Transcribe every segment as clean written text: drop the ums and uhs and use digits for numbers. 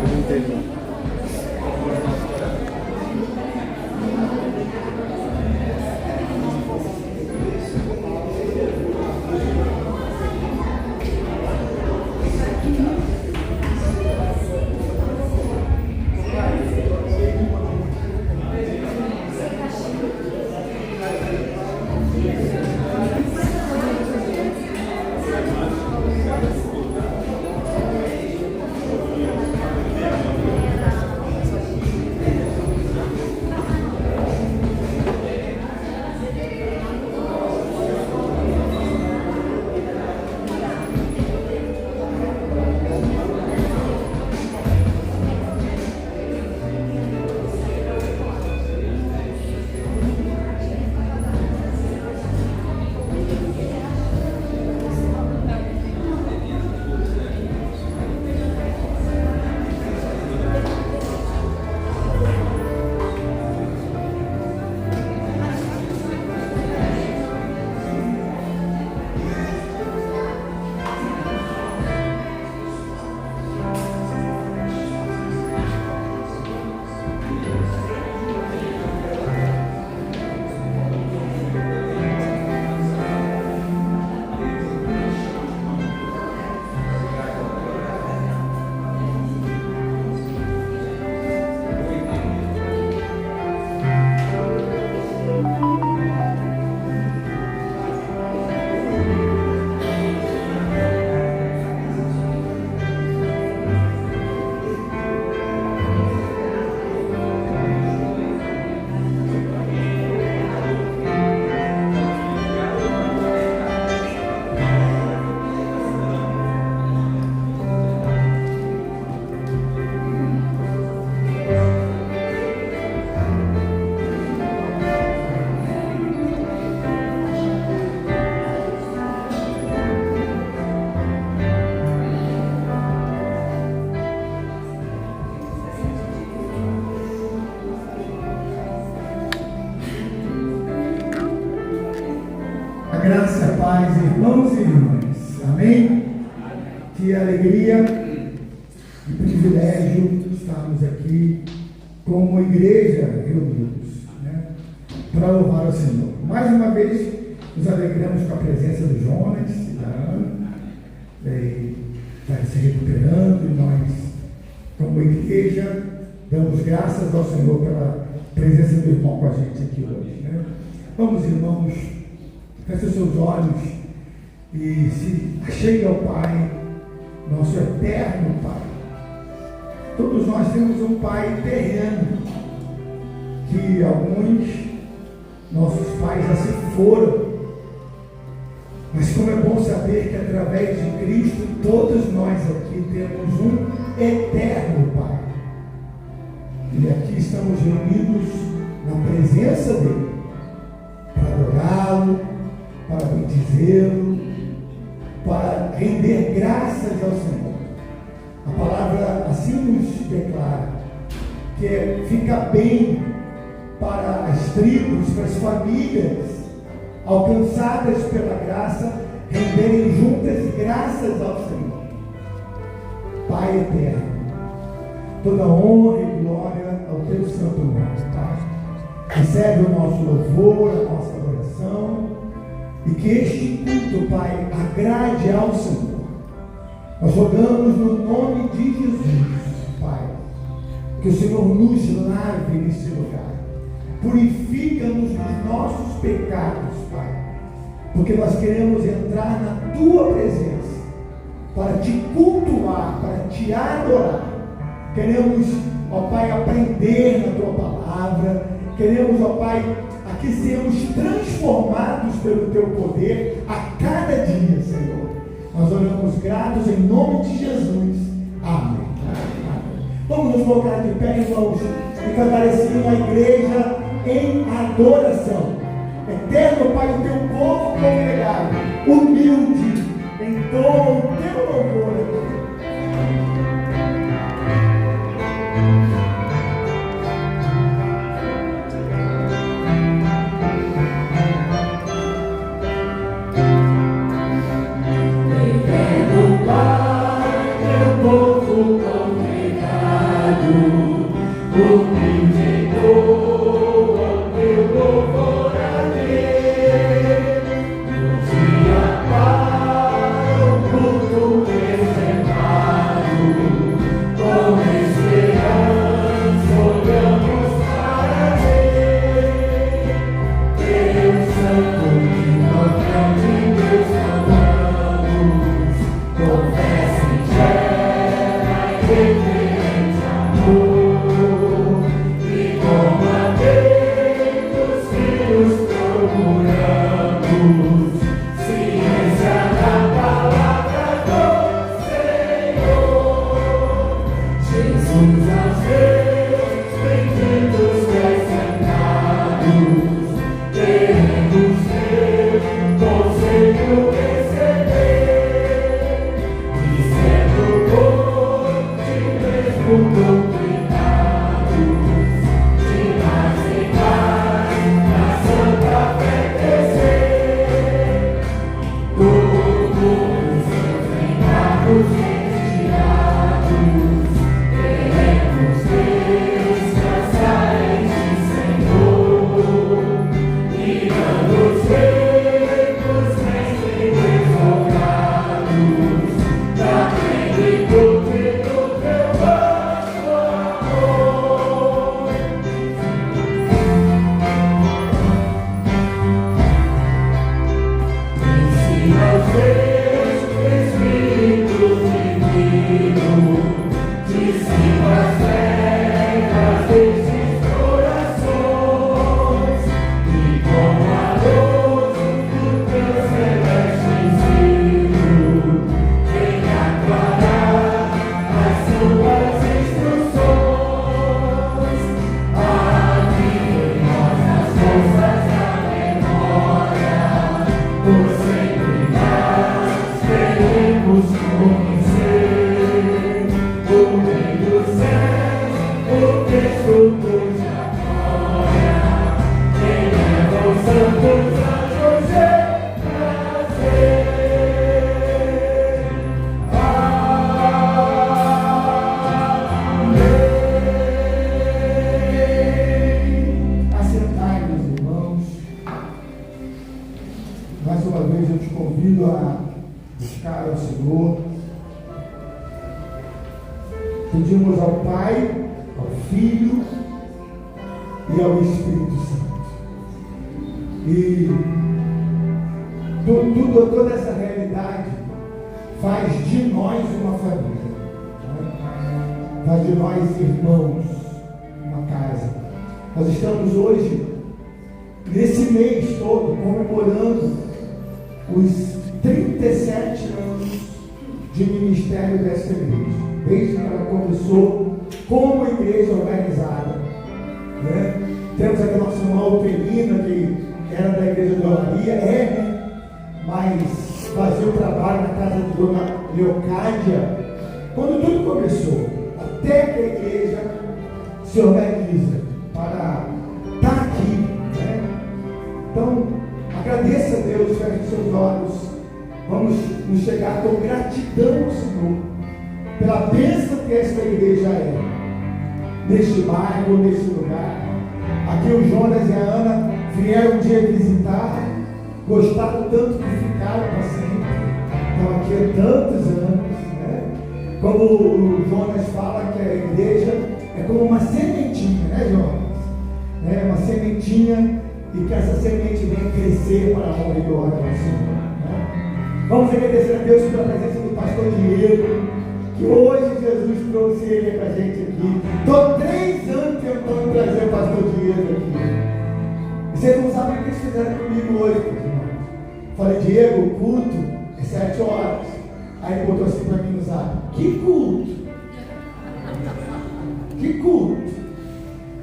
não entendi. Graça e paz, irmãos e irmãs. Amém? Que alegria e privilégio estarmos aqui como igreja reunidos, né, para louvar o Senhor. Mais uma vez, nos alegramos com a presença do Jonas e da Ana, vai se recuperando, e nós, como igreja, damos graças ao Senhor pela presença do irmão com a gente aqui hoje, né? Vamos, irmãos, feche seus olhos e se achegue ao Pai, nosso eterno Pai. Todos nós temos um Pai terreno, que alguns nossos pais já se foram, mas como é bom saber que através de Cristo todos nós aqui temos um eterno Pai. E aqui estamos reunidos na presença dele, para adorá-lo, para bendizê-lo, para render graças ao Senhor. A palavra assim nos declara que fica bem para as tribos, para as famílias alcançadas pela graça, renderem juntas graças ao Senhor. Pai eterno, toda honra e glória ao teu santo nome, Pai. Recebe o nosso louvor, a nossa adoração, e que este culto, Pai, agrade ao Senhor. Nós rogamos no nome de Jesus, Pai, que o Senhor nos lave nesse lugar, purifica-nos dos nossos pecados, Pai, porque nós queremos entrar na tua presença para te cultuar, para te adorar. Queremos, ó Pai, aprender na tua palavra. Queremos, ó Pai, aqui sermos transformados pelo teu poder a cada dia, Senhor. Nós oramos gratos em nome de Jesus. Amém. Amém. Vamos nos colocar de pé, irmãos, e cantar esse hino à igreja em adoração. Eterno Pai, o teu povo congregado, humilde, entoa o teu louvor. Eterno Pai, teu povo congregado, Pedimos ao Pai, ao Filho e ao Espírito Santo. E toda essa realidade faz de nós uma família, né? Faz de nós irmãos, uma casa. Nós estamos hoje, nesse mês todo, comemorando os 37 anos de ministério desta igreja. Desde que ela começou como igreja organizada, né? Temos aqui a nossa irmã Uterina, que era da igreja de Olaria, mas fazia o trabalho na casa de Dona Leocádia. Quando tudo começou, até que a igreja se organiza para estar aqui, né? Então, agradeça a Deus, feche seus olhos, vamos nos chegar com gratidão ao Senhor pela bênção que esta igreja é, neste bairro, neste lugar. Aqui o Jonas e a Ana vieram um dia visitar, gostaram tanto que ficaram para sempre. Estão aqui há tantos anos, né? Como o Jonas fala que a igreja é como uma sementinha, né, Jonas? É uma sementinha, e que essa semente venha crescer para a honra e glória do Senhor, né? Vamos agradecer a Deus pela presença do pastor Diego, que hoje Jesus trouxe ele para a gente aqui. Estou 3 anos tentando trazer o pastor Diego aqui. Vocês não sabem o que eles fizeram comigo hoje, meus irmãos. Falei, Diego, o culto é 7 horas. Aí ele botou assim para mim no zap: que culto? Que culto?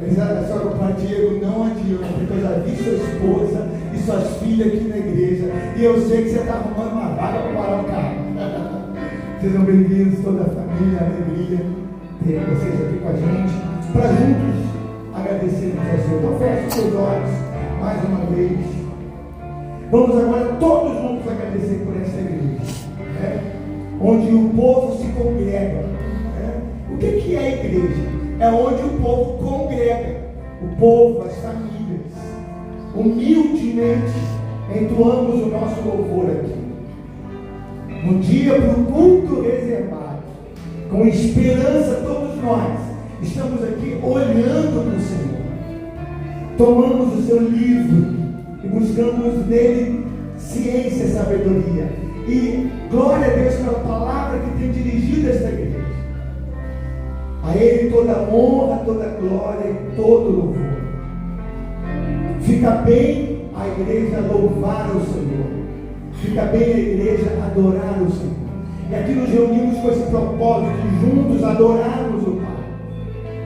Eles disseram para Diego, não adianta, porque eu já vi sua esposa e suas filhas aqui na igreja, e eu sei que você está arrumando uma vaga para parar o carro. Sejam bem-vindos, toda a família, a alegria ter vocês aqui com a gente, para juntos agradecermos ao Senhor. Então feche os seus olhos mais uma vez. Vamos agora todos juntos agradecer por essa igreja, né? Onde o povo se congrega, né? O que é a igreja? É onde o povo congrega, o povo, as famílias. Humildemente entoamos o nosso louvor aqui. No dia para o culto reservado, com esperança todos nós estamos aqui olhando para o Senhor. Tomamos o seu livro e buscamos nele ciência e sabedoria. E glória a Deus pela palavra que tem dirigido esta igreja. A Ele toda honra, toda glória e todo louvor. Fica bem a igreja louvar o Senhor. Fica bem a igreja adorar o Senhor. E aqui nos reunimos com esse propósito de juntos adorarmos o Pai,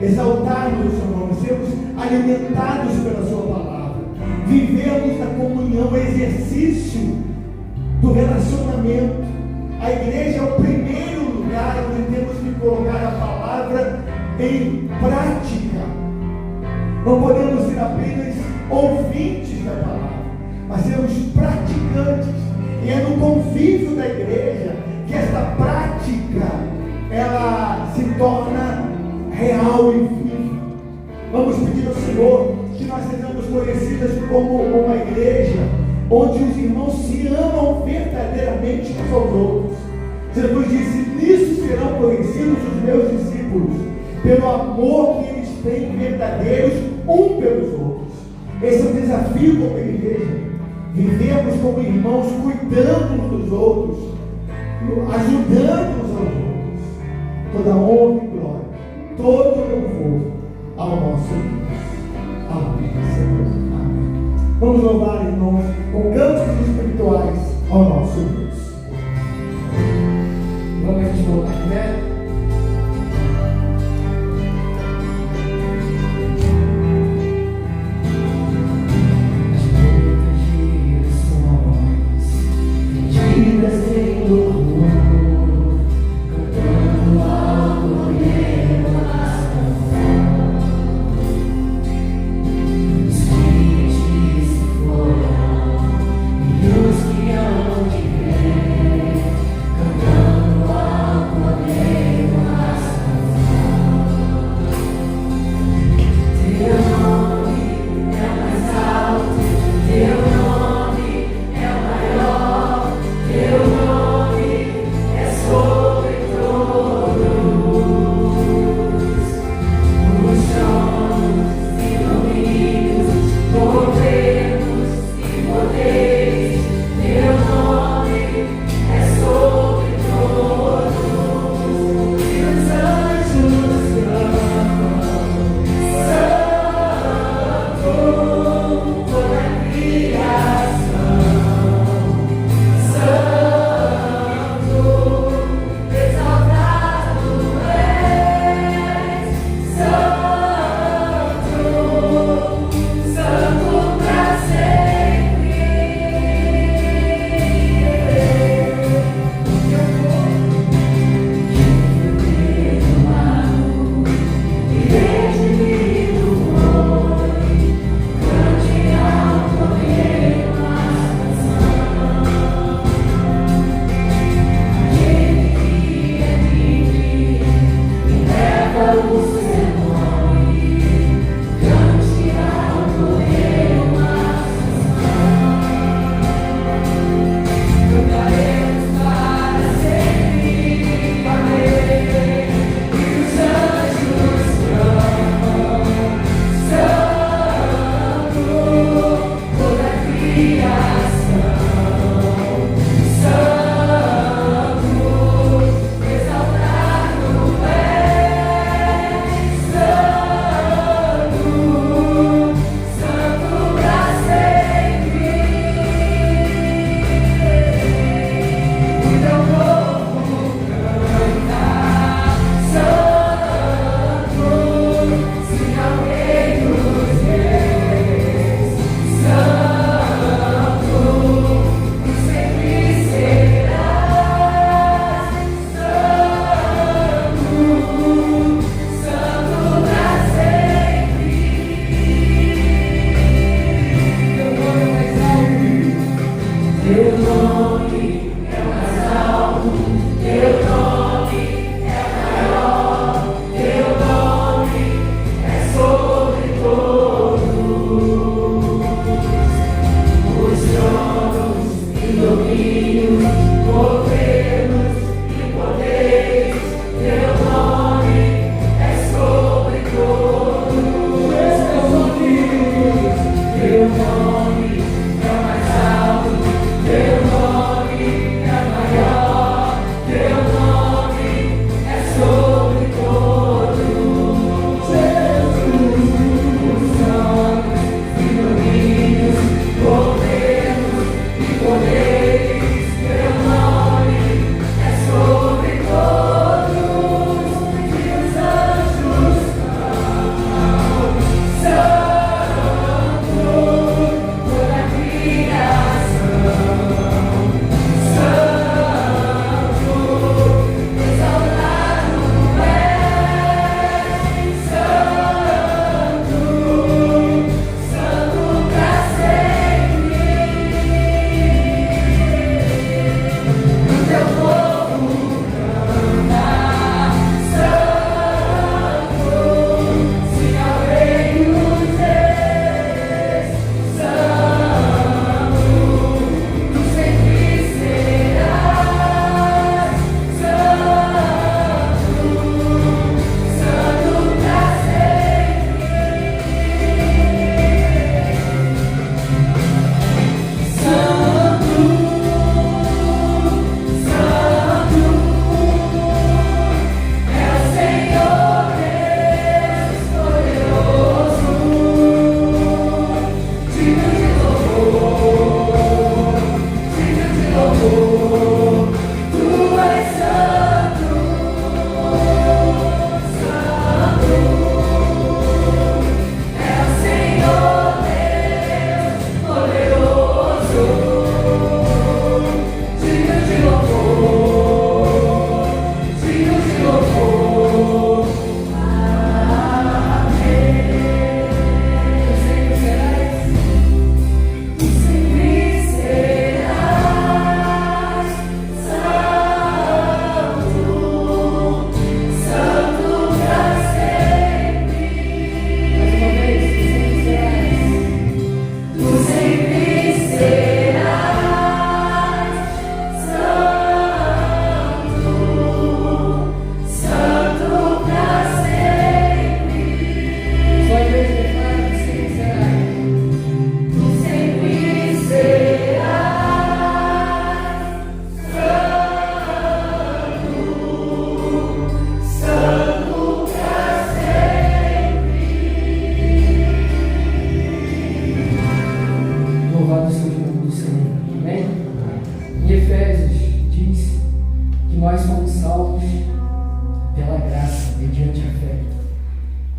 exaltarmos o seu nome, sermos alimentados pela sua palavra, vivemos na comunhão, o exercício do relacionamento. A igreja é o primeiro lugar onde temos que colocar a palavra em prática. Não podemos ser apenas ouvintes da palavra, mas sermos praticantes. E é no convívio da igreja que esta prática ela se torna real e viva. Vamos pedir ao Senhor que nós sejamos conhecidas como uma igreja onde os irmãos se amam verdadeiramente uns aos outros. Jesus disse: nisso serão conhecidos os meus discípulos, pelo amor que eles têm verdadeiros um pelos outros. Esse é o desafio como igreja. Vivemos como irmãos, cuidando uns dos outros, ajudando uns aos outros. Toda honra e glória, todo louvor ao nosso Deus. Amém, Senhor. Amém. Vamos louvar, irmãos, com cânticos espirituais ao nosso Deus. Vamos a gente voltar, né? Em louvor, cantando alto e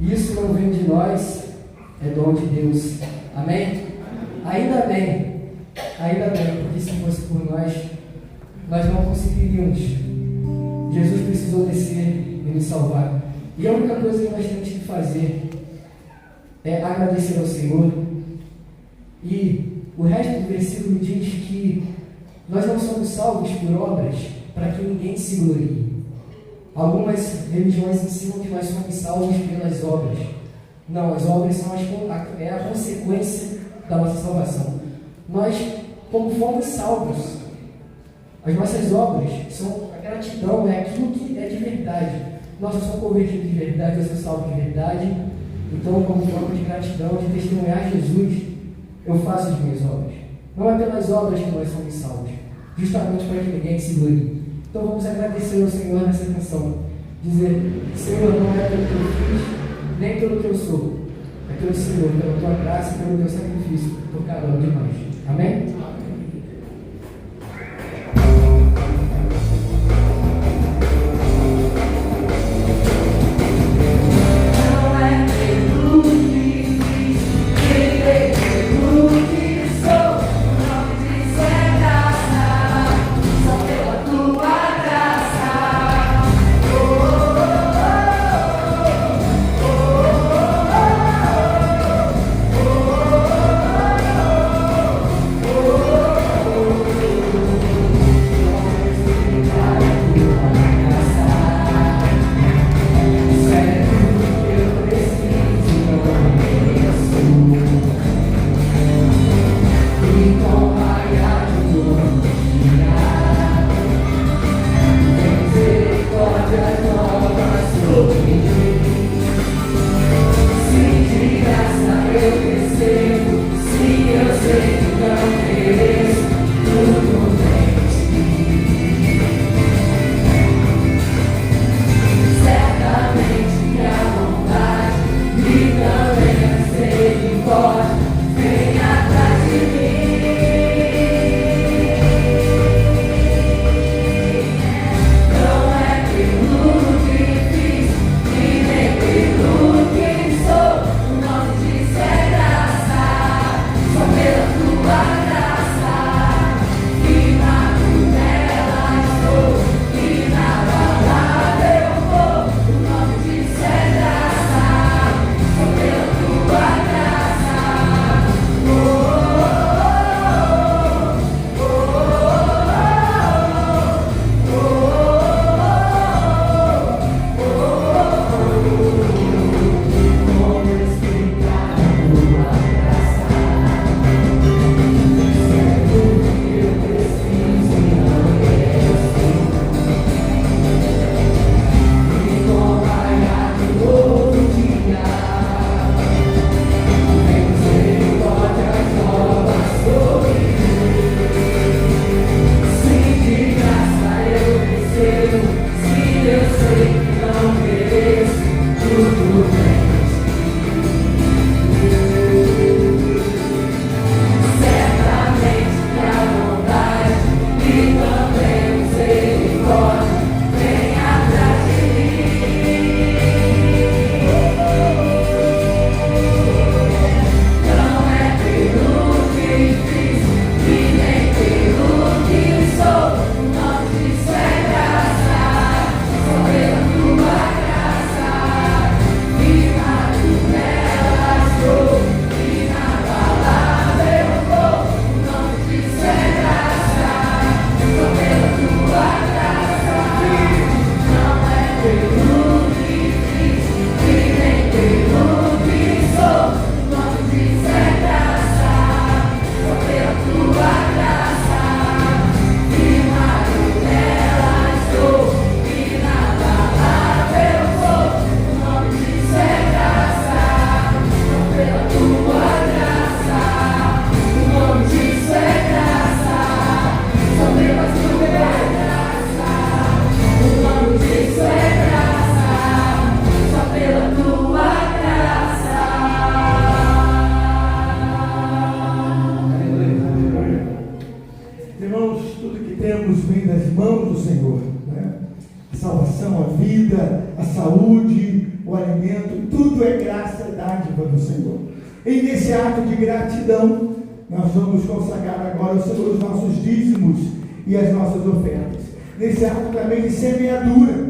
Isso não vem de nós, é dom de Deus. Amém? Ainda bem, porque se fosse por nós não conseguiríamos. Jesus precisou descer e nos salvar. E a única coisa que nós temos que fazer é agradecer ao Senhor. E o resto do versículo diz que nós não somos salvos por obras para que ninguém se glorie. Algumas religiões ensinam que nós somos salvos pelas obras. Não, as obras são a consequência da nossa salvação. Nós, como fomos salvos, as nossas obras são a gratidão, é aquilo que é de verdade. Nós sou convertido de verdade, eu sou salvo de verdade. Então, como forma de gratidão, de testemunhar Jesus, eu faço as minhas obras. Não é pelas obras que nós somos salvos, justamente para que ninguém se glorie. Então vamos agradecer ao Senhor nessa canção. Dizer, Senhor, não é pelo que eu fiz, nem pelo que eu sou. É pelo Senhor, pela tua graça e pelo teu sacrifício por cada um de nós. Amém? Oh o alimento, tudo é graça e dádiva do Senhor. E nesse ato de gratidão, nós vamos consagrar agora ao Senhor os nossos dízimos e as nossas ofertas. Nesse ato também de semeadura,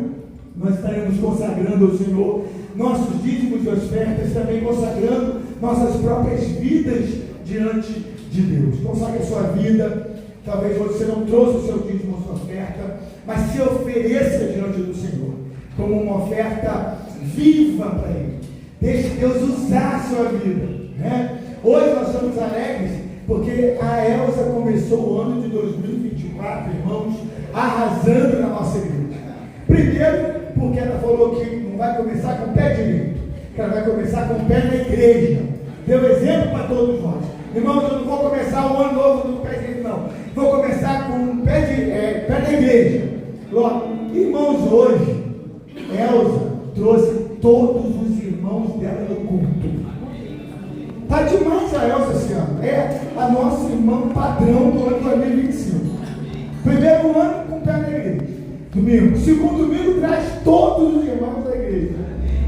nós estaremos consagrando ao Senhor nossos dízimos e ofertas, também consagrando nossas próprias vidas diante de Deus. Consagre a sua vida. Talvez você não trouxe o seu dízimo ou sua oferta, mas se ofereça diante do Senhor como uma oferta viva para Ele. Deixe Deus usar a sua vida, né? Hoje nós estamos alegres porque a Elza começou o ano de 2024, irmãos, arrasando na nossa igreja. Primeiro, porque ela falou que não vai começar com o pé direito, que ela vai começar com o pé na igreja. Deu exemplo para todos nós. Irmãos, eu não vou começar o ano novo no pé direito, não. Vou começar com o pé na igreja. Logo, irmãos, hoje, Elza trouxe todos os irmãos dela no culto. Está demais a Elza esse ano. É a nossa irmã padrão do ano 2025. Primeiro ano com o pé na igreja. Domingo. Segundo domingo traz todos os irmãos da igreja.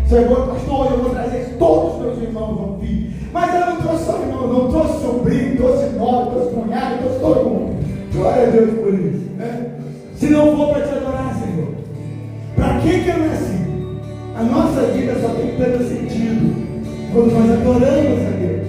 Chegou, pastor, eu vou trazer todos os meus irmãos vão vir. Mas ela não trouxe só irmão, não trouxe sobrinho, trouxe nora, trouxe cunhado, trouxe todo mundo. Glória a Deus por isso, né? Se não for para te adorar, Senhor, para que eu nasci? A nossa vida só tem pleno sentido quando nós adoramos a Deus.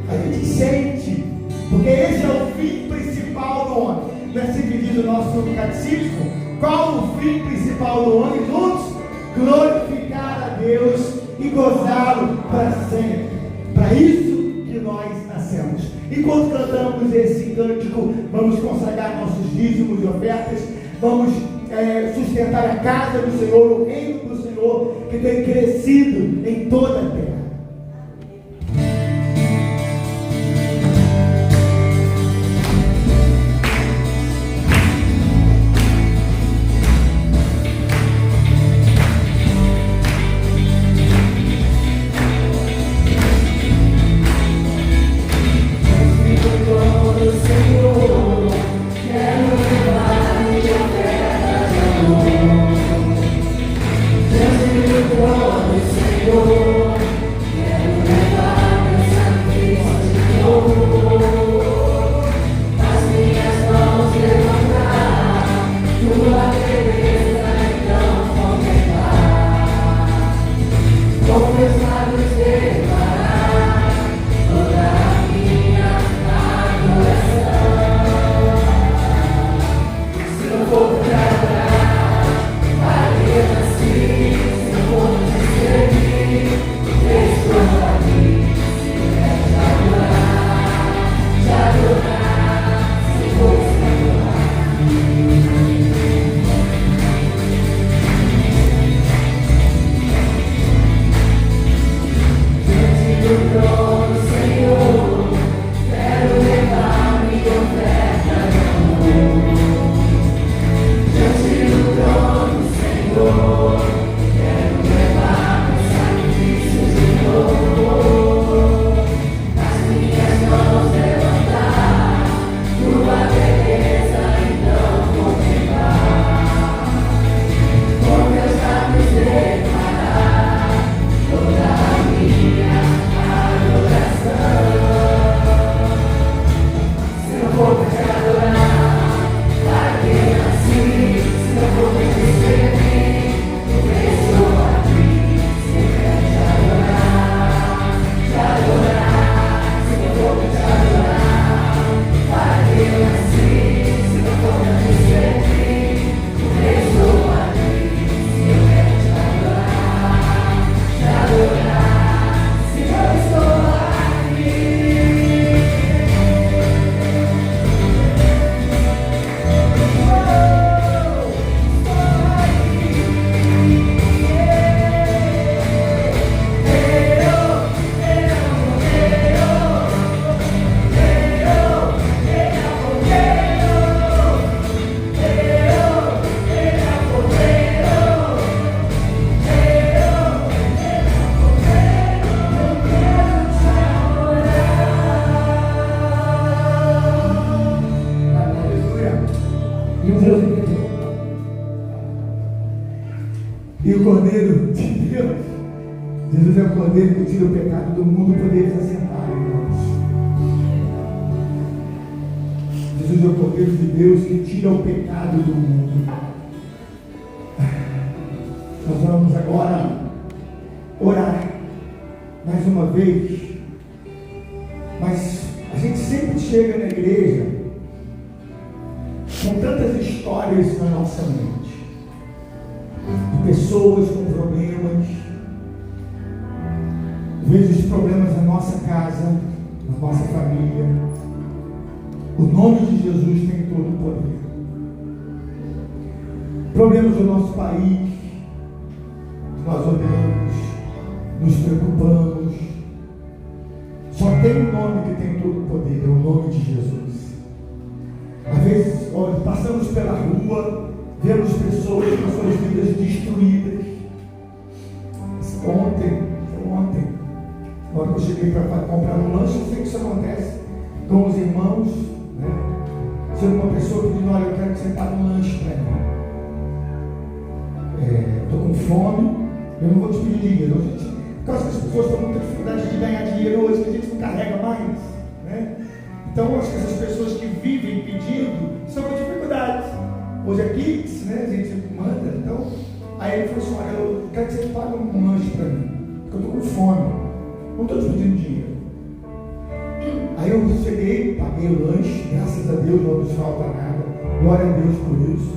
A gente sente, porque esse é o fim principal do homem. Não é assim que diz o nosso catecismo? Qual o fim principal do homem? Juntos, glorificar a Deus e gozá-lo para sempre. Para isso que nós nascemos. Enquanto cantamos esse cântico, vamos consagrar nossos dízimos e ofertas, vamos sustentar a casa do Senhor, o reino do Senhor, que tem crescido em toda a terra. E o Cordeiro de Deus Jesus é o Cordeiro que tira o pecado do mundo. Podemos assentar, irmãos. Jesus é o Cordeiro de Deus que tira o pecado do mundo. Nós vamos agora orar mais uma vez. Mas a gente sempre chega na igreja com tantas histórias na nossa mente, de pessoas com problemas, às vezes problemas na nossa casa, na nossa família. O nome de Jesus tem todo o poder. Problemas do nosso país, nós olhamos, nos preocupamos. Só tem um nome que tem todo o poder, é o nome de Jesus. Às vezes, passamos pela rua, vemos pessoas com suas vidas destruídas. Ontem, na hora que eu cheguei para comprar um lanche, eu sei que isso acontece com os irmãos, né? Se uma pessoa pedindo, olha, eu quero que você pague um lanche para mim. Estou com fome, eu não vou te pedir dinheiro. Por causa que as pessoas estão com muita dificuldade de ganhar dinheiro hoje, que a gente não carrega mais, né? Então, acho que essas pessoas que vivem pedindo estão com dificuldades. Hoje é Pix, né? A gente manda. Então, aí ele falou assim: olha, eu quero que você pague um lanche para mim, porque eu estou com fome, não estou te pedindo dinheiro. Aí eu cheguei, paguei o lanche, graças a Deus não nos falta nada, glória a Deus por isso.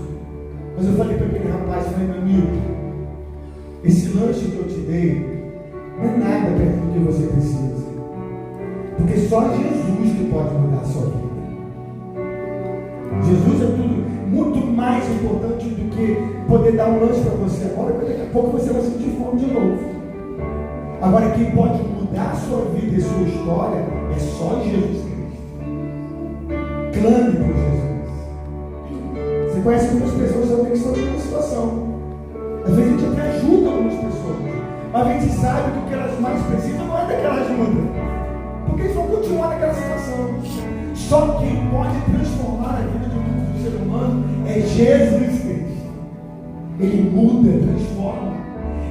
Mas eu falei para aquele rapaz, falei, meu amigo, esse lanche que eu te dei não é nada perto do que você precisa, porque só Jesus que pode mudar a sua vida. Jesus é tudo, muito mais importante do que poder dar um lanche para você agora, porque daqui a pouco você vai sentir fome de novo. Agora, quem pode mudar a sua vida e a sua história é só Jesus Cristo. Clame por Jesus. Você conhece muitas pessoas também que estão em uma situação. Às vezes a gente até ajuda algumas pessoas, mas a gente sabe que o que elas mais precisam não é daquela ajuda, porque eles vão continuar naquela situação. Só quem pode transformar a vida do ser humano é Jesus Cristo. Ele muda, transforma.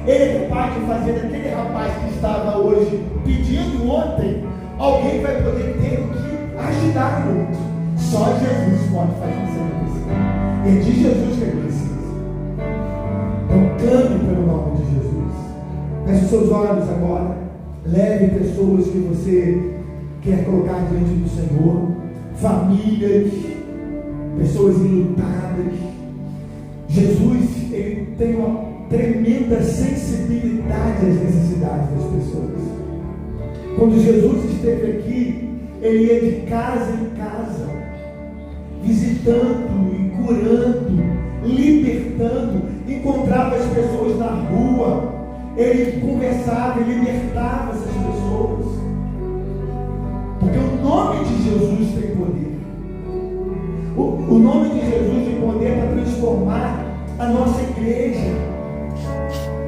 Ele é capaz de fazer daquele rapaz que estava hoje pedindo ontem, alguém vai poder ter o que ajudar o outro. Só Jesus pode fazer isso acontecer. É de Jesus que ele precisa. Então clame pelo nome de Jesus. Feche os seus olhos agora. Leve pessoas que você quer colocar diante do Senhor. Famílias, pessoas enlutadas. Jesus, ele tem uma tremenda sensibilidade às necessidades das pessoas. Quando Jesus esteve aqui, ele ia de casa em casa, visitando e curando, libertando, encontrava as pessoas na rua, ele conversava e libertava essas pessoas, porque o nome de Jesus tem poder. O nome de Jesus tem poder para transformar a nossa igreja.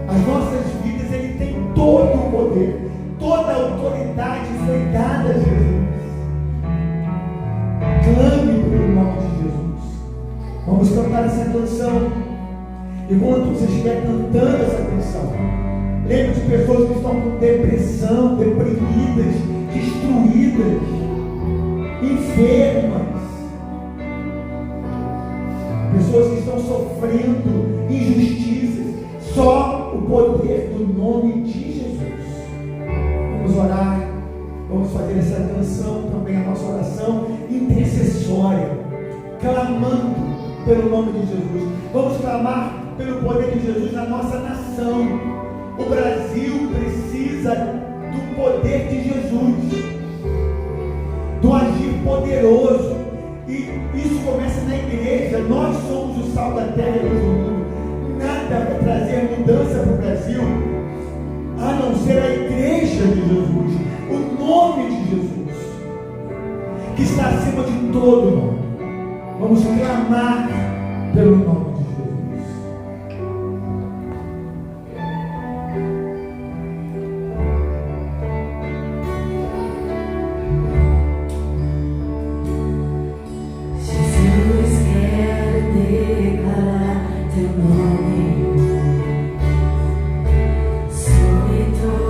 As nossas vidas, ele tem todo o poder, toda a autoridade foi dada a Jesus. Clame pelo nome de Jesus. Vamos cantar essa canção. Enquanto você estiver cantando essa canção, lembre de pessoas que estão com depressão, deprimidas, destruídas, enfermas, pessoas que estão sofrendo injustiças. Só o poder do nome de Jesus. Vamos orar, vamos fazer essa canção também, a nossa oração intercessória, clamando pelo nome de Jesus. Vamos clamar pelo poder de Jesus na nossa nação. O Brasil precisa do poder de Jesus, do agir poderoso, e isso começa na igreja. Nós somos o sal da terra e do mundo. Nada vai trazer mudança para o Brasil a não ser a igreja de Jesus, o nome de Jesus, que está acima de todo nome. Vamos clamar pelo nome de Jesus. Jesus, quero declarar teu nome sobre todo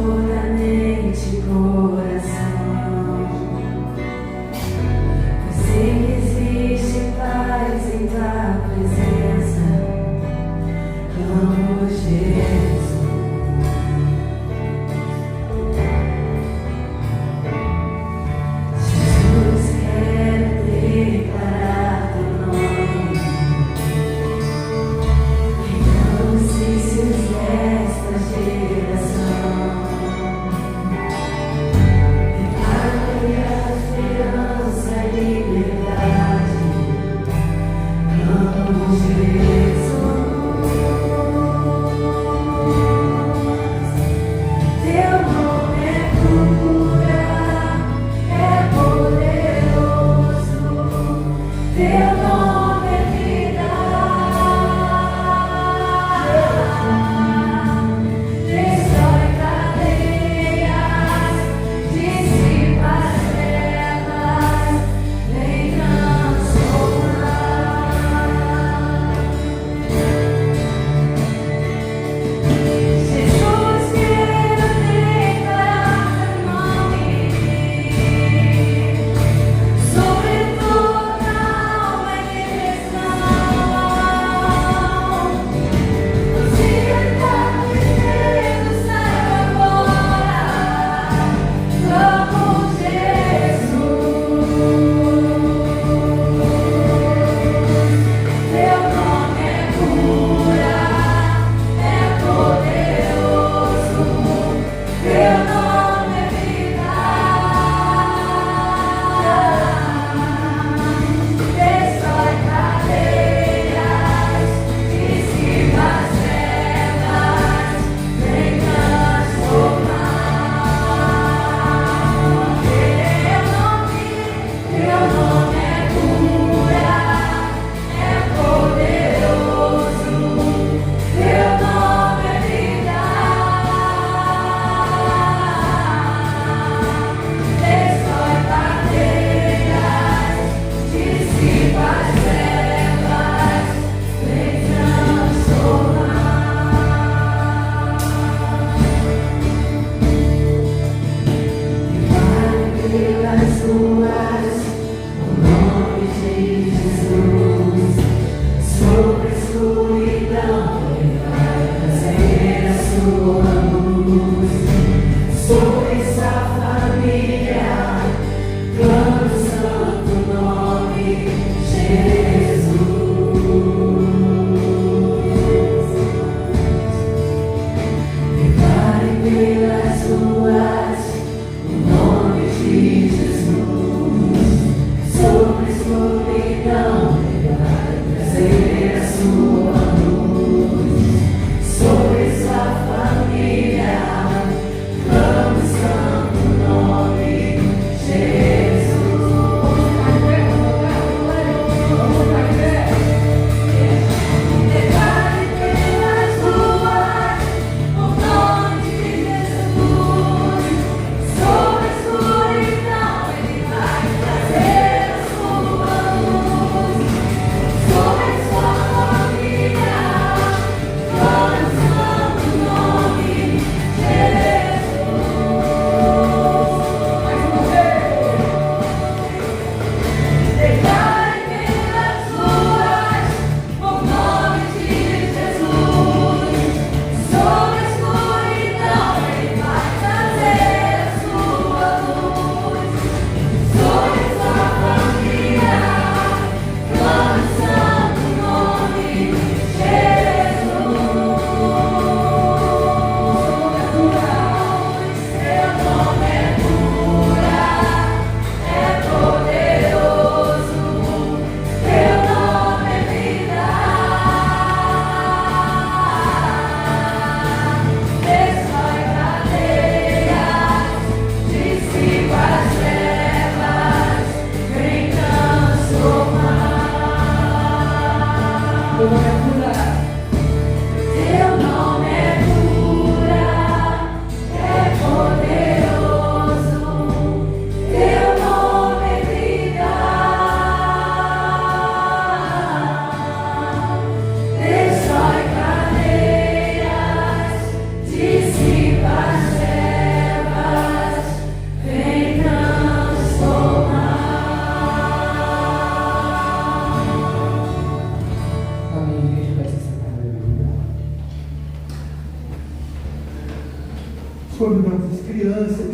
Convidamos as crianças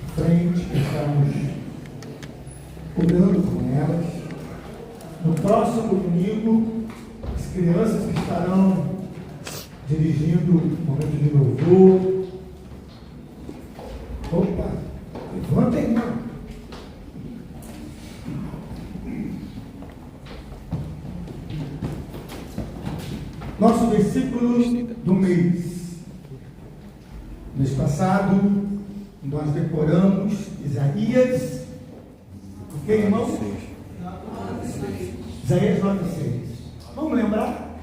à frente, estamos orando com elas. No próximo domingo, as crianças que estarão dirigindo o momento de louvor. Opa, levanta aí, irmão. Nosso versículo do mês. Mês passado, nós decoramos Isaías, o que, irmão? Isaías 9:6. Vamos lembrar?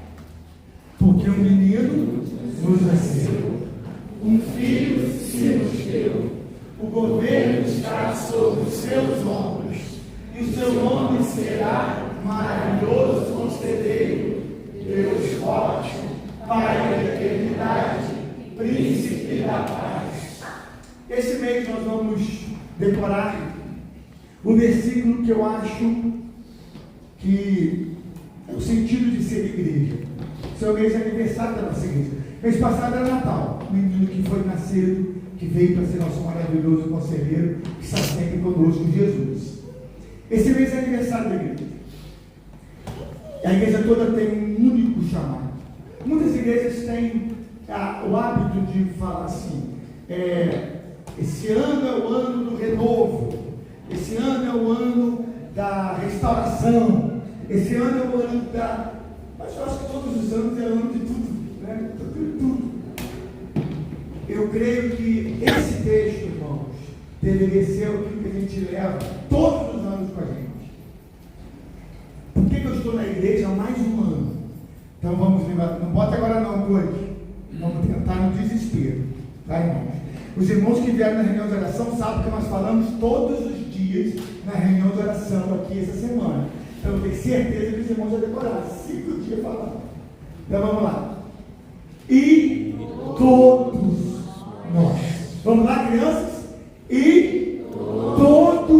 Porque um menino nos nasceu, um filho se nos deu, o governo está sobre os seus ombros, e o seu nome será Maravilhoso Conselheiro, Deus Forte, Pai da Eternidade, Príncipe da Paz. Esse mês nós vamos decorar o versículo que eu acho que é o sentido de ser igreja. Seu mês é aniversário da nossa igreja. Mês passado era Natal. O menino que foi nascido, que veio para ser nosso maravilhoso conselheiro, que está sempre conosco, Jesus. Esse mês é aniversário da igreja. A igreja toda tem um único chamado. Muitas igrejas têm o hábito de falar assim, esse ano é o ano do renovo, esse ano é o ano da restauração, esse ano é o ano da... Mas eu acho que todos os anos é ano de tudo, né? Tudo. Eu creio que esse texto, irmãos, deveria ser aquilo que a gente leva todos os anos com a gente. Por que eu estou na igreja há mais de um ano? Então vamos lembrar, não bota agora não, hoje. Vamos tentar no desespero, tá, irmãos? Os irmãos que vieram na reunião de oração sabem que nós falamos todos os dias na reunião de oração aqui essa semana. Então eu tenho certeza que os irmãos já decoraram 5 dias falando. Então vamos lá. E todos nós. Vamos lá, crianças? E todos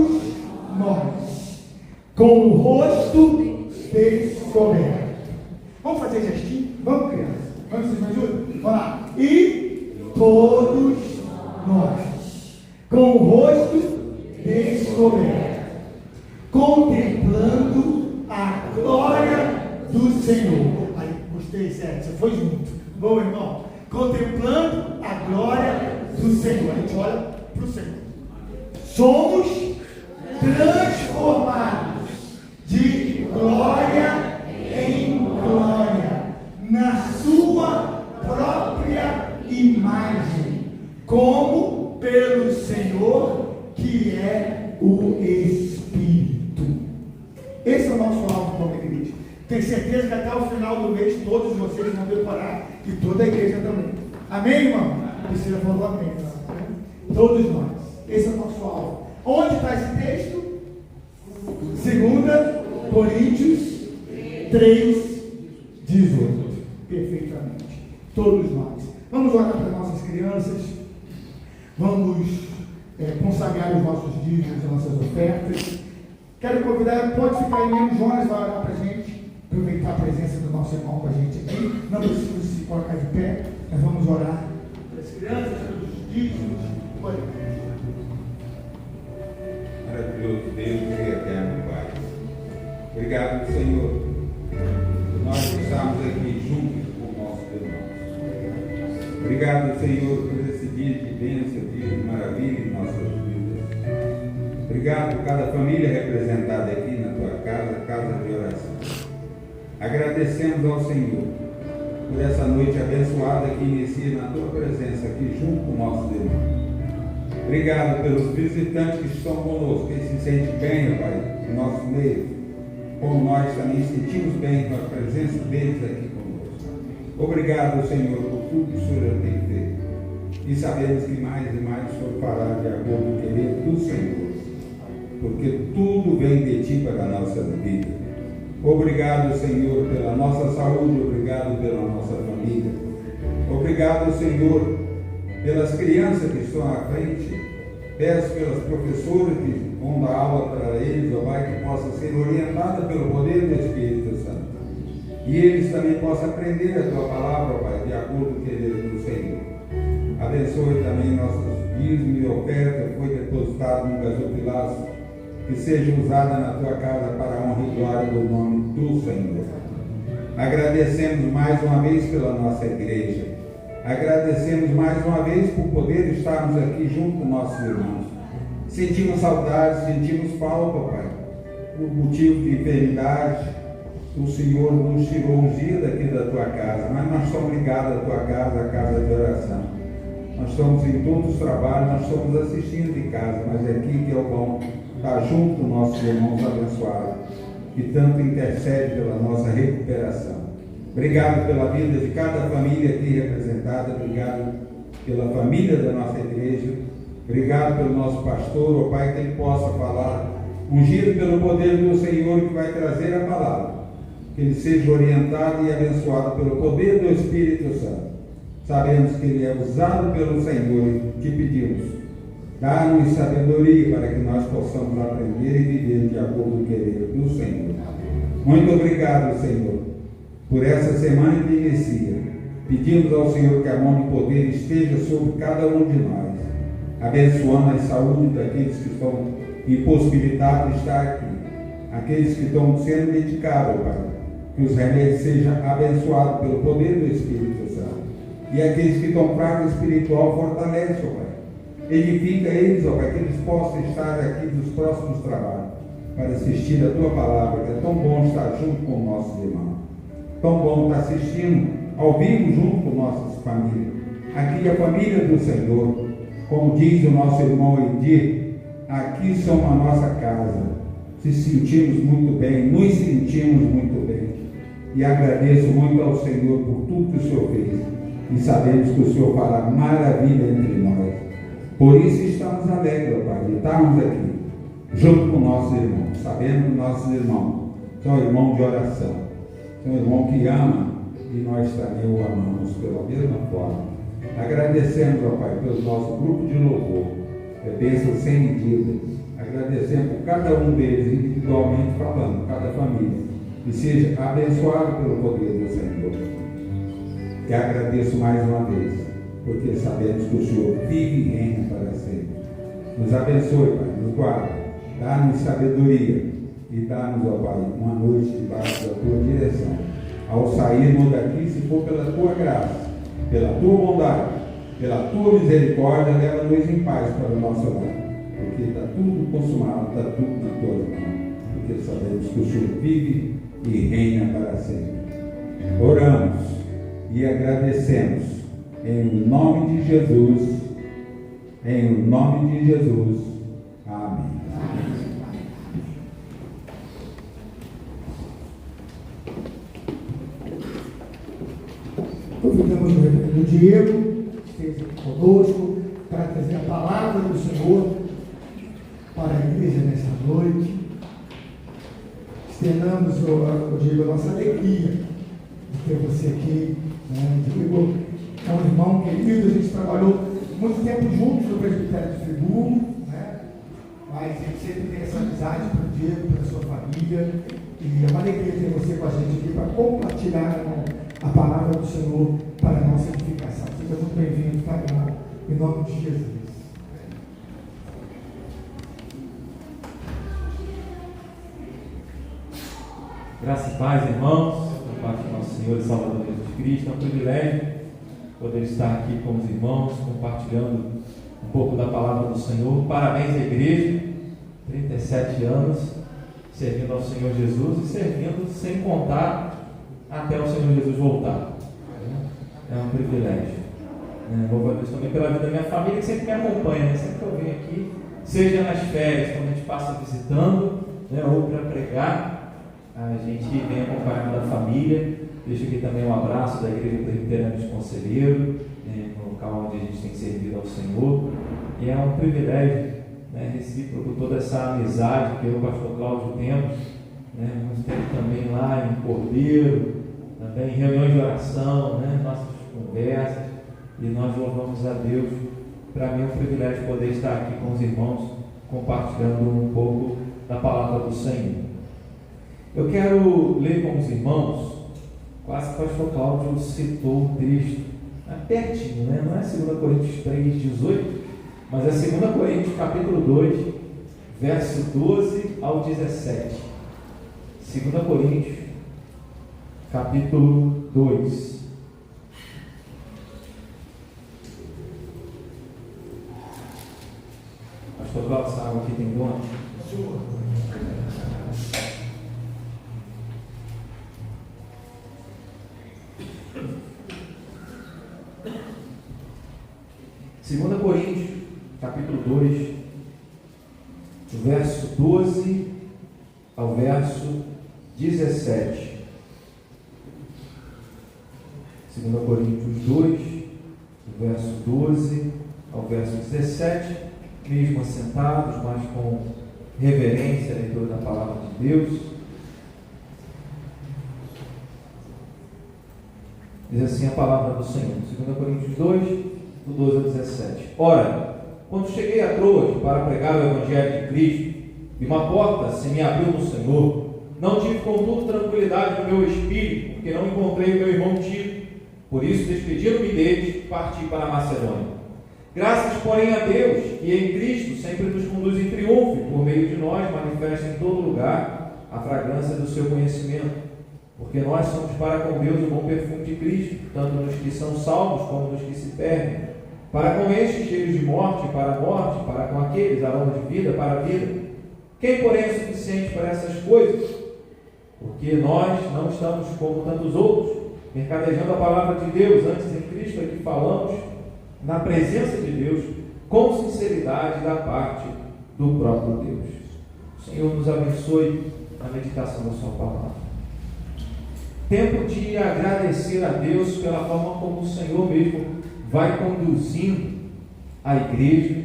nós, com o rosto descoberto, contemplando a glória do Senhor. Aí, gostei, Sérgio, você foi junto. Bom, irmão, contemplando a glória do Senhor. A gente olha para o Senhor. Somos transformados de glória em glória, na sua própria imagem, como pelo Senhor, que é o Espírito. Esse é o nosso alvo como igreja. Tenho certeza que até o final do mês todos vocês vão decorar, e toda a igreja também. Amém, irmão? Precisa falar amém. Todos nós. Esse é o nosso alvo. Onde está esse texto? 2 Coríntios 3, 18. Perfeitamente. Todos nós. Vamos orar para nossas crianças. Vamos consagrar os nossos dízimos, as nossas ofertas. Quero convidar, pode ficar aí mesmo, Jonas vai orar para a gente. Aproveitar a presença do nosso irmão com a gente aqui. Não precisa se colocar de pé. Nós vamos orar para as crianças, pelos dízimos. Maravilhoso Deus e eterno Pai. Obrigado, Senhor, por nós estarmos aqui juntos com nossos irmãos. Obrigado, Senhor, por esse dia de bênção, dia de maravilha em nossas vidas. Obrigado por cada família representada aqui na tua casa, casa de oração. Agradecemos ao Senhor por essa noite abençoada que inicia na tua presença aqui junto com nossos irmãos. Obrigado pelos visitantes que estão conosco, que se sentem bem, Pai, em nosso meio, como nós também sentimos bem com a presença deles aqui conosco. Obrigado, Senhor, por tudo que o Senhor tem feito. E sabemos que mais e mais o Senhor fará de acordo com o querer do Senhor, porque tudo vem de Ti para a nossa vida. Obrigado, Senhor, pela nossa saúde, obrigado pela nossa família. Obrigado, Senhor, pelas crianças que estão à frente. Peço pelas professoras que vão dar aula para eles, ó Pai, que possa ser orientada pelo poder do Espírito Santo. E eles também possam aprender a Tua palavra, ó Pai, de acordo com o querer do Senhor. Abençoe também nossos dízimos e oferta que foi depositado no gasofilaço, que seja usada na Tua casa para a honra e glória do nome do Senhor. Agradecemos mais uma vez pela nossa igreja. Agradecemos mais uma vez por poder estarmos aqui junto com nossos irmãos. Sentimos saudades, sentimos falta, Pai, por motivo de enfermidade. O Senhor nos tirou uns dias daqui da Tua casa, mas nós somos ligados à Tua casa, a casa de oração. Nós estamos em todos os trabalhos, nós estamos assistindo de casa, mas é aqui que é o bom estar junto com nossos irmãos abençoados, que tanto intercede pela nossa recuperação. Obrigado pela vida de cada família aqui representada, obrigado pela família da nossa igreja, obrigado pelo nosso pastor, ó Pai, que ele possa falar, ungido pelo poder do Senhor que vai trazer a palavra, que ele seja orientado e abençoado pelo poder do Espírito Santo. Sabemos que ele é usado pelo Senhor e te pedimos, dá-nos sabedoria para que nós possamos aprender e viver de acordo com o querer do Senhor. Muito obrigado, Senhor, por essa semana que inicia. Pedimos ao Senhor que a mão de poder esteja sobre cada um de nós, abençoando a saúde daqueles que estão impossibilitados de estar aqui, aqueles que estão sendo medicados, Pai, que os remédios sejam abençoados pelo poder do Espírito Santo, e aqueles que estão fracos espiritual, fortalece, ó Pai, edifica eles, ó Pai, que eles possam estar aqui nos próximos trabalhos, para assistir a Tua palavra, que é tão bom estar junto com nossos irmãos. Tão bom estar assistindo ao vivo junto com nossas famílias. Aqui a família do Senhor, como diz o nosso irmão Edir, aqui somos a nossa casa. Se sentimos muito bem, nos sentimos muito bem. E agradeço muito ao Senhor por tudo que o Senhor fez. E sabemos que o Senhor fará maravilha entre nós. Por isso estamos alegres, Pai, de estarmos aqui, junto com nossos irmãos, sabendo que nossos irmãos são irmãos de oração. É um irmão que ama e nós também o amamos pela mesma forma. Agradecemos, ó Pai, pelo nosso grupo de louvor, bênção sem medida. Agradecemos por cada um deles, individualmente falando, cada família, que seja abençoado pelo poder do Senhor. E agradeço mais uma vez porque sabemos que o Senhor vive e reina para sempre. Nos abençoe, Pai, nos guarda, dá-nos sabedoria e dá-nos, ó Pai, uma noite debaixo da Tua direção. Ao sairmos daqui, se for pela Tua graça, pela Tua bondade, pela Tua misericórdia, leva-nos em paz para o nosso lar, porque está tudo consumado, está tudo na Tua mão, porque sabemos que o Senhor vive e reina para sempre. Oramos e agradecemos em nome de Jesus, em nome de Jesus. Amém. Convidamos o reverendo Diego, que esteja aqui conosco, para trazer a palavra do Senhor para a igreja nessa noite. Externamos, Diego, a nossa alegria de ter você aqui. Diego é um irmão querido, a gente trabalhou muito tempo juntos no Presbitério de Friburgo, mas a gente sempre tem essa amizade para o Diego, para a sua família, e é uma alegria ter você com a gente aqui para compartilhar a palavra do Senhor para a nossa edificação. Seja muito bem-vindo, tá, irmão? Em nome de Jesus. Graça e paz, irmãos, da parte do nosso Senhor e Salvador Jesus Cristo. É um privilégio poder estar aqui com os irmãos, compartilhando um pouco da palavra do Senhor. Parabéns à igreja, 37 anos, servindo ao Senhor Jesus e servindo sem contar até o Senhor Jesus voltar. É um privilégio. Louvo a Deus também pela vida da minha família, que sempre me acompanha, sempre que eu venho aqui, seja nas férias, quando a gente passa visitando, ou para pregar, a gente vem acompanhando a família. Deixo aqui também um abraço da Igreja Presbiteriana de Conselheiro, no local onde a gente tem servido ao Senhor. E é um privilégio, recíproco, toda essa amizade que eu e o pastor Cláudio temos. Nós temos também lá em Cordeiro, também em reuniões de oração, nossas conversas, e nós louvamos a Deus. Para mim é um privilégio poder estar aqui com os irmãos, compartilhando um pouco da palavra do Senhor. Eu quero ler com os irmãos, quase que o pastor Cláudio citou o texto, pertinho, não é 2 Coríntios 3,18, mas é 2 Coríntios capítulo 2, verso 12 ao 17. 2 Coríntios capítulo 2. Pastor Cláudio, essa água aqui tem dono? Segunda Coríntios, capítulo 2, do verso 12 ao verso 17. 2 Coríntios 2, do verso 12 ao verso 17, mesmo assentados, mas com reverência à leitura da palavra de Deus. Diz assim a palavra do Senhor, 2 Coríntios 2, do 12 ao 17. Ora, quando cheguei a Troas para pregar o Evangelho de Cristo, e uma porta se me abriu no Senhor, não tive contudo tranquilidade no meu espírito, porque não encontrei o meu irmão Tito. Por isso, despedindo-me deles, parti para a Macedônia. Graças, porém, a Deus, que em Cristo sempre nos conduz em triunfo, e por meio de nós manifesta em todo lugar a fragrância do seu conhecimento. Porque nós somos para com Deus o bom perfume de Cristo, tanto nos que são salvos como nos que se perdem. Para com estes cheios de morte, para a morte, para com aqueles aroma de vida, para a vida. Quem, porém, é suficiente para essas coisas? Porque nós não estamos como tantos outros, mercadejando a palavra de Deus, antes em Cristo é que falamos na presença de Deus, com sinceridade da parte do próprio Deus. O Senhor nos abençoe na meditação da sua palavra. Tempo de agradecer a Deus pela forma como o Senhor mesmo vai conduzindo a igreja,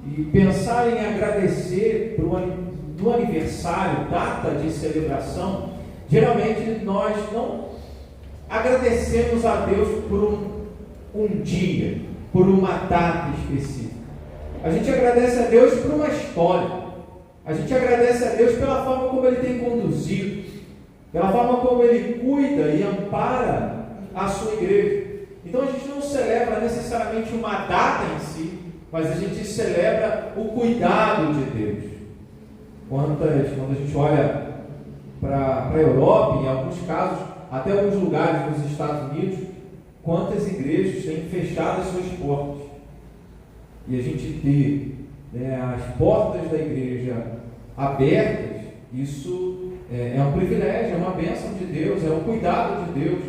e pensar em agradecer no aniversário, data de celebração. Geralmente nós não agradecemos a Deus por um dia, por uma data específica. A gente agradece a Deus por uma história. A gente agradece a Deus pela forma como Ele tem conduzido, pela forma como Ele cuida e ampara a sua igreja. Então a gente não celebra necessariamente uma data em si, mas a gente celebra o cuidado de Deus. Quando a gente olha para a Europa, em alguns casos, até alguns lugares nos Estados Unidos, quantas igrejas têm fechado as suas portas. E a gente ter as portas da igreja abertas, isso é um privilégio, é uma bênção de Deus, é um cuidado de Deus.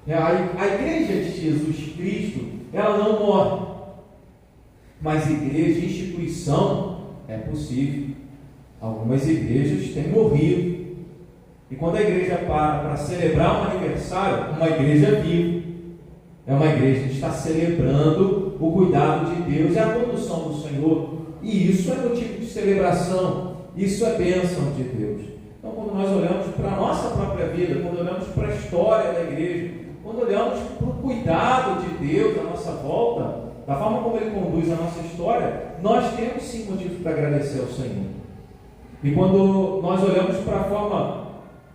A igreja de Jesus Cristo, ela não morre, mas igreja, instituição, é possível. Algumas igrejas têm morrido, e quando a igreja para celebrar um aniversário, uma igreja viva, é uma igreja que está celebrando o cuidado de Deus e a condução do Senhor, e isso é motivo de celebração, isso é bênção de Deus. Então, quando nós olhamos para a nossa própria vida, quando olhamos para a história da igreja, quando olhamos para o cuidado de Deus à nossa volta, da forma como Ele conduz a nossa história, nós temos sim motivo para agradecer ao Senhor. E quando nós olhamos para a forma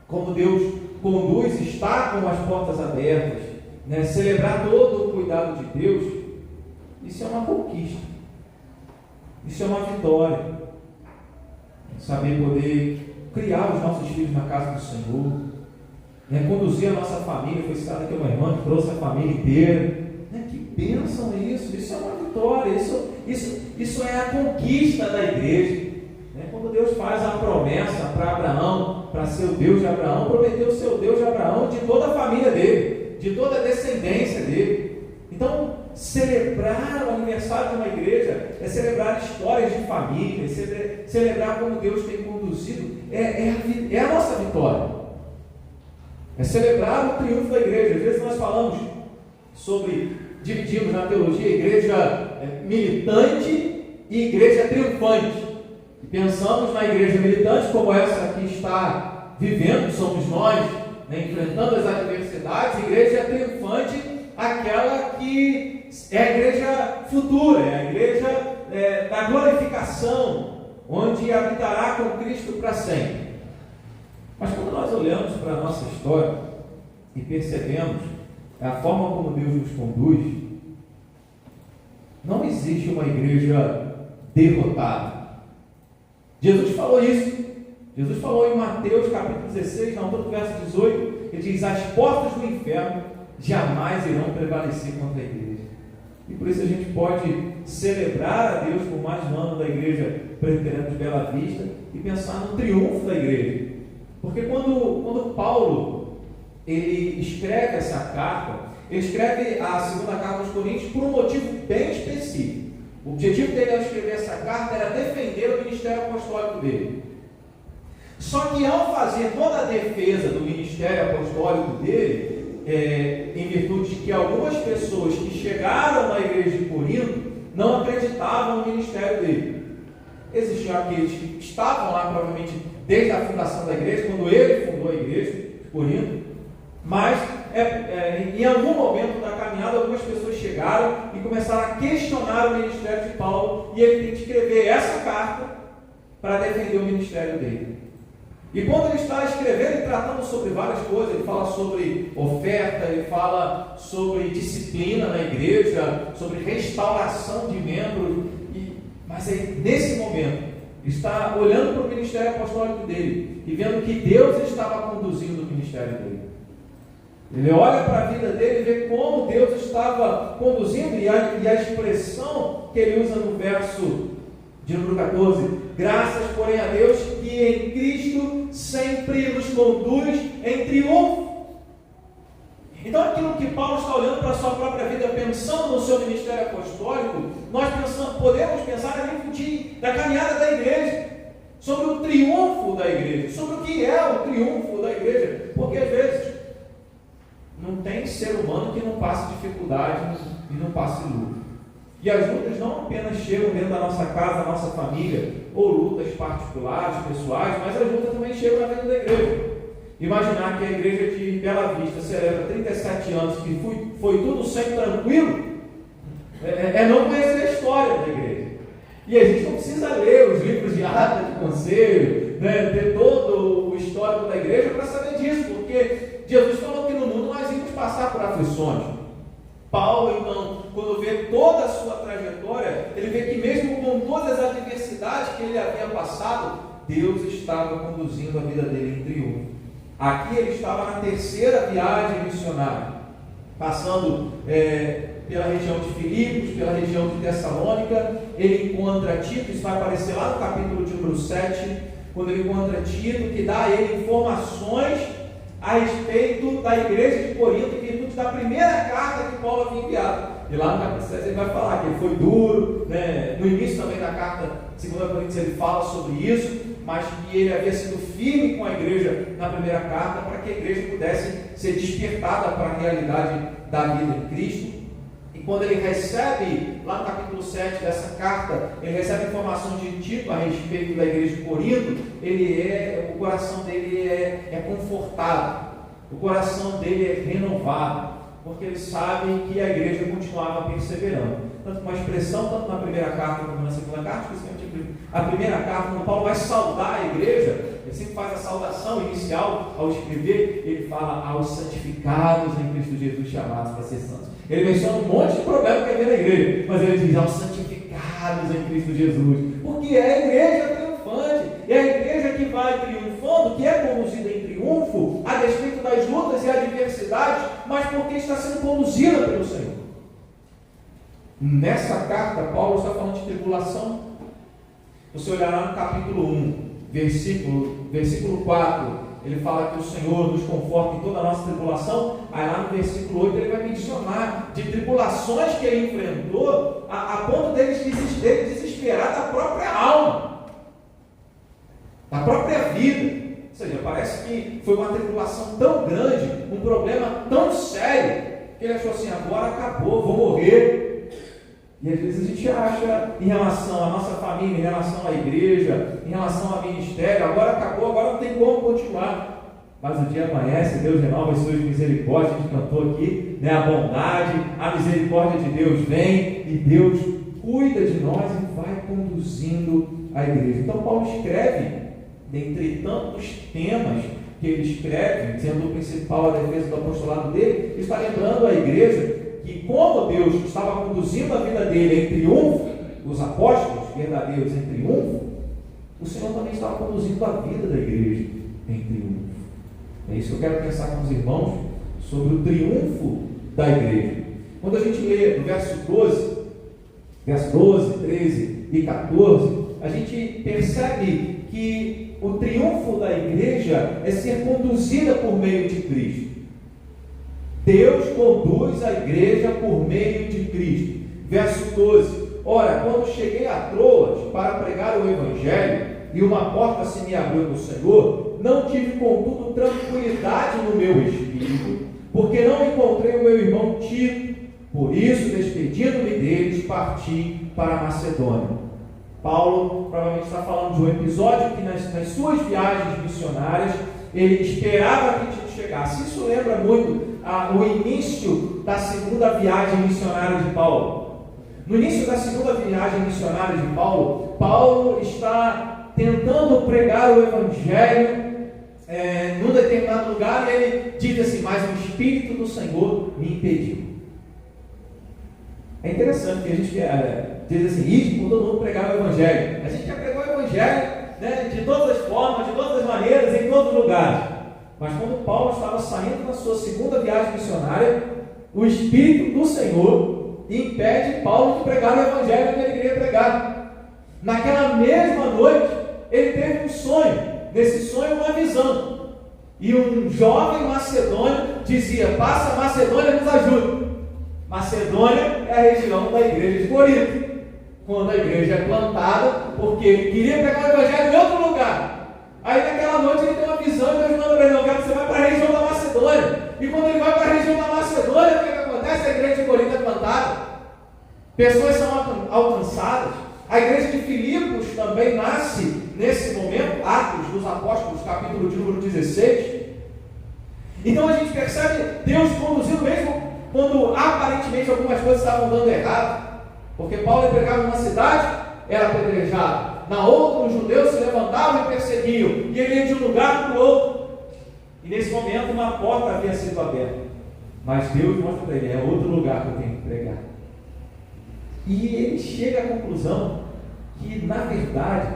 como Deus conduz, está com as portas abertas, celebrar todo o cuidado de Deus, isso é uma conquista, isso é uma vitória. Saber poder criar os nossos filhos na casa do Senhor, conduzir a nossa família. Foi citada aqui uma irmã que trouxe a família inteira. Que bênção é isso! Isso é uma vitória, isso é a conquista da igreja. Quando Deus faz a promessa para Abraão, para ser o Deus de Abraão, prometeu ser o Deus de Abraão, de toda a família dele, de toda a descendência dele. Então, celebrar o aniversário de uma igreja é celebrar histórias de família, celebrar como Deus tem conduzido, é a nossa vitória. É celebrar o triunfo da igreja. Às vezes nós falamos dividimos na teologia igreja militante e igreja triunfante. E pensamos na igreja militante como essa que está vivendo, somos nós, enfrentando as adversidades. Igreja triunfante, aquela que é a igreja futura, é a igreja da glorificação, onde habitará com Cristo para sempre. Mas quando nós olhamos para a nossa história e percebemos a forma como Deus nos conduz, não existe uma igreja derrotada. Jesus falou isso. Jesus falou em Mateus capítulo 16, na altura do verso 18, ele diz: as portas do inferno jamais irão prevalecer contra a igreja. E por isso a gente pode celebrar a Deus por mais um ano da igreja presbiteriana de Bela Vista e pensar no triunfo da igreja. Porque quando Paulo ele escreve essa carta, ele escreve a segunda carta aos Coríntios por um motivo bem específico. O objetivo dele ao escrever essa carta era defender o ministério apostólico dele. Só que ao fazer toda a defesa do ministério apostólico dele, em virtude de que algumas pessoas que chegaram na igreja de Corinto não acreditavam no ministério dele. Existiam aqueles que estavam lá provavelmente desde a fundação da igreja, quando ele fundou a igreja de Corinto, mas em algum momento da caminhada algumas pessoas chegaram e começaram a questionar o ministério de Paulo, e ele tem que escrever essa carta para defender o ministério dele. E quando ele está escrevendo e tratando sobre várias coisas, ele fala sobre oferta, ele fala sobre disciplina na igreja, sobre restauração de membros, mas aí, nesse momento, ele está olhando para o ministério apostólico dele e vendo que Deus estava conduzindo o ministério dele. Ele olha para a vida dele e vê como Deus estava conduzindo, e a expressão que ele usa no verso de número 14: graças, porém, a Deus que em Cristo sempre nos conduz em triunfo. Então, aquilo que Paulo está olhando para a sua própria vida, pensando no seu ministério apostólico, nós podemos pensar a nível da caminhada da igreja, sobre o triunfo da igreja, sobre o que é o triunfo da igreja, porque às vezes não tem ser humano que não passe dificuldades e não passe luta. E as lutas não apenas chegam dentro da nossa casa, da nossa família, ou lutas particulares, pessoais, mas as lutas também chegam na vida da igreja. Imaginar que a igreja de Bela Vista celebra 37 anos, que foi tudo sempre tranquilo, não conhecer a história da igreja. E a gente não precisa ler os livros de ata de conselho, ter todo o histórico da igreja para saber disso, porque Jesus falou que no mundo nós íamos passar por aflições. Paulo, então, quando vê toda a sua trajetória, ele vê que mesmo com todas as adversidades que ele havia passado, Deus estava conduzindo a vida dele em triunfo. Aqui ele estava na terceira viagem missionária, passando pela região de Filipos, pela região de Tessalônica. Ele encontra Tito, isso vai aparecer lá no capítulo de número 7, quando ele encontra Tito, que dá a ele informações a respeito da igreja de Corinto, em virtude da primeira carta que Paulo havia enviado. E lá no capítulo 7 ele vai falar que ele foi duro, né? No início também da carta de 2 Coríntios ele fala sobre isso, mas que ele havia sido firme com a igreja na primeira carta, para que a igreja pudesse ser despertada para a realidade da vida em Cristo. E quando ele recebe, lá no capítulo 7 dessa carta, ele recebe informação de Tito a respeito da igreja de Corinto, o coração dele é confortado, o coração dele é renovado, porque ele sabe que a igreja continuava perseverando. Tanto uma expressão, tanto na primeira carta como na segunda carta, principalmente a primeira carta, quando Paulo vai saudar a igreja, ele sempre faz a saudação inicial ao escrever, ele fala aos santificados em Cristo Jesus, chamados para ser santos. Ele menciona um monte de problema que havia na igreja, mas ele diz aos santificados em Cristo Jesus, porque é a igreja triunfante, é a igreja que vai triunfando, que é conduzida em triunfo, a despeito das lutas e adversidades, mas porque está sendo conduzida pelo Senhor. Nessa carta, Paulo está falando de tribulação. Você olhará no capítulo 1, versículo 4, ele fala que o Senhor nos conforta em toda a nossa tribulação. Aí lá no versículo 8 ele vai mencionar de tribulações que ele enfrentou, a ponto dele desesperar da própria alma, da própria vida. Ou seja, parece que foi uma tribulação tão grande, um problema tão sério, que ele achou assim: agora acabou, vou morrer. E às vezes a gente acha, em relação à nossa família, em relação à igreja, em relação ao ministério, agora acabou, agora não tem como continuar. Mas o dia amanhece, Deus renova as suas misericórdias. A gente cantou aqui, né? A bondade, a misericórdia de Deus vem e Deus cuida de nós e vai conduzindo a igreja. Então Paulo escreve, dentre tantos temas que ele escreve, sendo o principal a defesa do apostolado dele, ele está lembrando a igreja que, como Deus estava conduzindo a vida dele em triunfo, os apóstolos verdadeiros em triunfo, o Senhor também estava conduzindo a vida da igreja em triunfo. É isso que eu quero pensar com os irmãos sobre o triunfo da igreja. Quando a gente lê no verso 12, 13 e 14, a gente percebe que o triunfo da igreja é ser conduzida por meio de Cristo. Deus conduz a igreja por meio de Cristo. Verso 12: ora, quando cheguei a Troas para pregar o Evangelho, e uma porta se me abriu no Senhor, não tive, contudo, tranquilidade no meu espírito, porque não encontrei o meu irmão Tito. Por isso, despedindo-me deles, parti para a Macedônia. Paulo provavelmente está falando de um episódio que nas suas viagens missionárias ele esperava que Tito chegasse. Isso lembra muito o início da segunda viagem missionária de Paulo. No início da segunda viagem missionária de Paulo, Paulo está tentando pregar o Evangelho num determinado lugar, e ele diz assim: mas o Espírito do Senhor me impediu. É interessante que a gente diz assim: isso por todo mundo pregar o Evangelho. A gente já pregou o Evangelho, né, de todas as formas, de todas as maneiras, em todos os lugares. Mas quando Paulo estava saindo na sua segunda viagem missionária, o Espírito do Senhor impede Paulo de pregar o Evangelho que ele queria pregar. Naquela mesma noite, ele teve um sonho. Nesse sonho, uma visão. E um jovem macedônio dizia: passa a Macedônia, nos ajuda. Macedônia é a região da igreja de Corinto. Quando a igreja é plantada, porque ele queria pregar o Evangelho em outro lugar. Aí naquela noite ele tem uma visão e Deus manda para ele: eu quero que você vá para a região da Macedônia. E quando ele vai para a região da Macedônia, o que acontece? A igreja de Corinto é plantada, pessoas são alcançadas. A igreja de Filipos também nasce nesse momento, Atos dos Apóstolos, capítulo de número 16. Então a gente percebe Deus conduzindo mesmo quando aparentemente algumas coisas estavam dando errado. Porque Paulo pregava numa cidade, era apedrejado. Na outra, os judeus se levantavam e perseguiam. E ele ia de um lugar para o outro. E nesse momento, uma porta havia sido aberta. Mas Deus mostra para ele, é outro lugar que eu tenho que pregar. E ele chega à conclusão que, na verdade,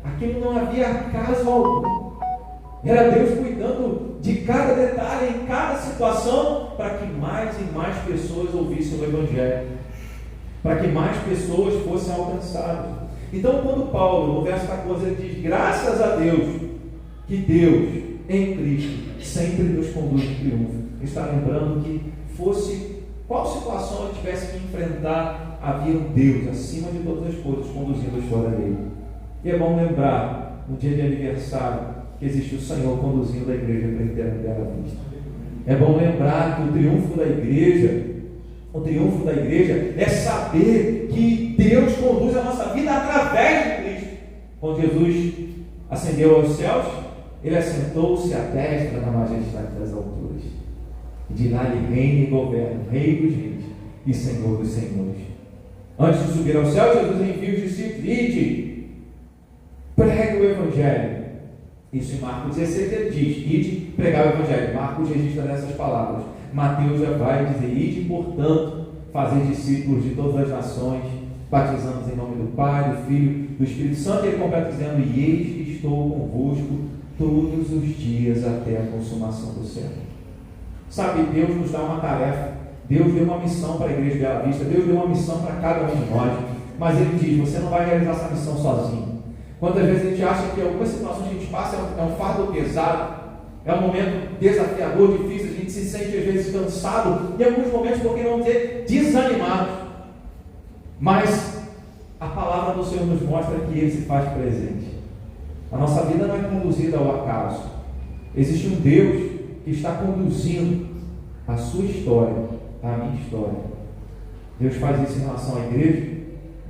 aquilo não havia acaso algum. Era Deus cuidando de cada detalhe, em cada situação, para que mais e mais pessoas ouvissem o Evangelho, para que mais pessoas fossem alcançadas. Então, quando Paulo, no verso 14, ele diz: graças a Deus, que Deus, em Cristo, sempre nos conduz em triunfo. Ele está lembrando que fosse qual situação ele tivesse que enfrentar, havia um Deus acima de todas as coisas conduzindo a história dele. E é bom lembrar, no dia de aniversário, que existe o Senhor conduzindo a igreja presbiteriana de Bela Vista. É bom lembrar que o triunfo da igreja é saber que Deus conduz a nossa vida através de Cristo. Quando Jesus ascendeu aos céus, ele assentou-se à destra da majestade das alturas. E de lá ele reina e governa, Rei dos reis e Senhor dos senhores. Antes de subir aos céus, Jesus envia os discípulos: ide, pregue o Evangelho. Isso em Marcos 16 ele diz: ide, pregar o Evangelho. Marcos registra nessas palavras. Mateus já vai dizer: ide, portanto, fazer discípulos de todas as nações, batizando-os em nome do Pai, do Filho, do Espírito Santo. E ele completa dizendo: e eis que estou convosco todos os dias até a consumação do século. Sabe, Deus nos dá uma tarefa, Deus deu uma missão para a igreja de Bela Vista, Deus deu uma missão para cada um de nós, mas Ele diz: você não vai realizar essa missão sozinho. Quantas vezes a gente acha que algumas situações que a gente passa é um fardo pesado, é um momento desafiador, difícil, a gente se sente às vezes cansado, em alguns momentos, porque não dizer desanimado, mas a palavra do Senhor nos mostra que Ele se faz presente. A nossa vida não é conduzida ao acaso, existe um Deus que está conduzindo a sua história, a minha história. Deus faz isso em relação à igreja,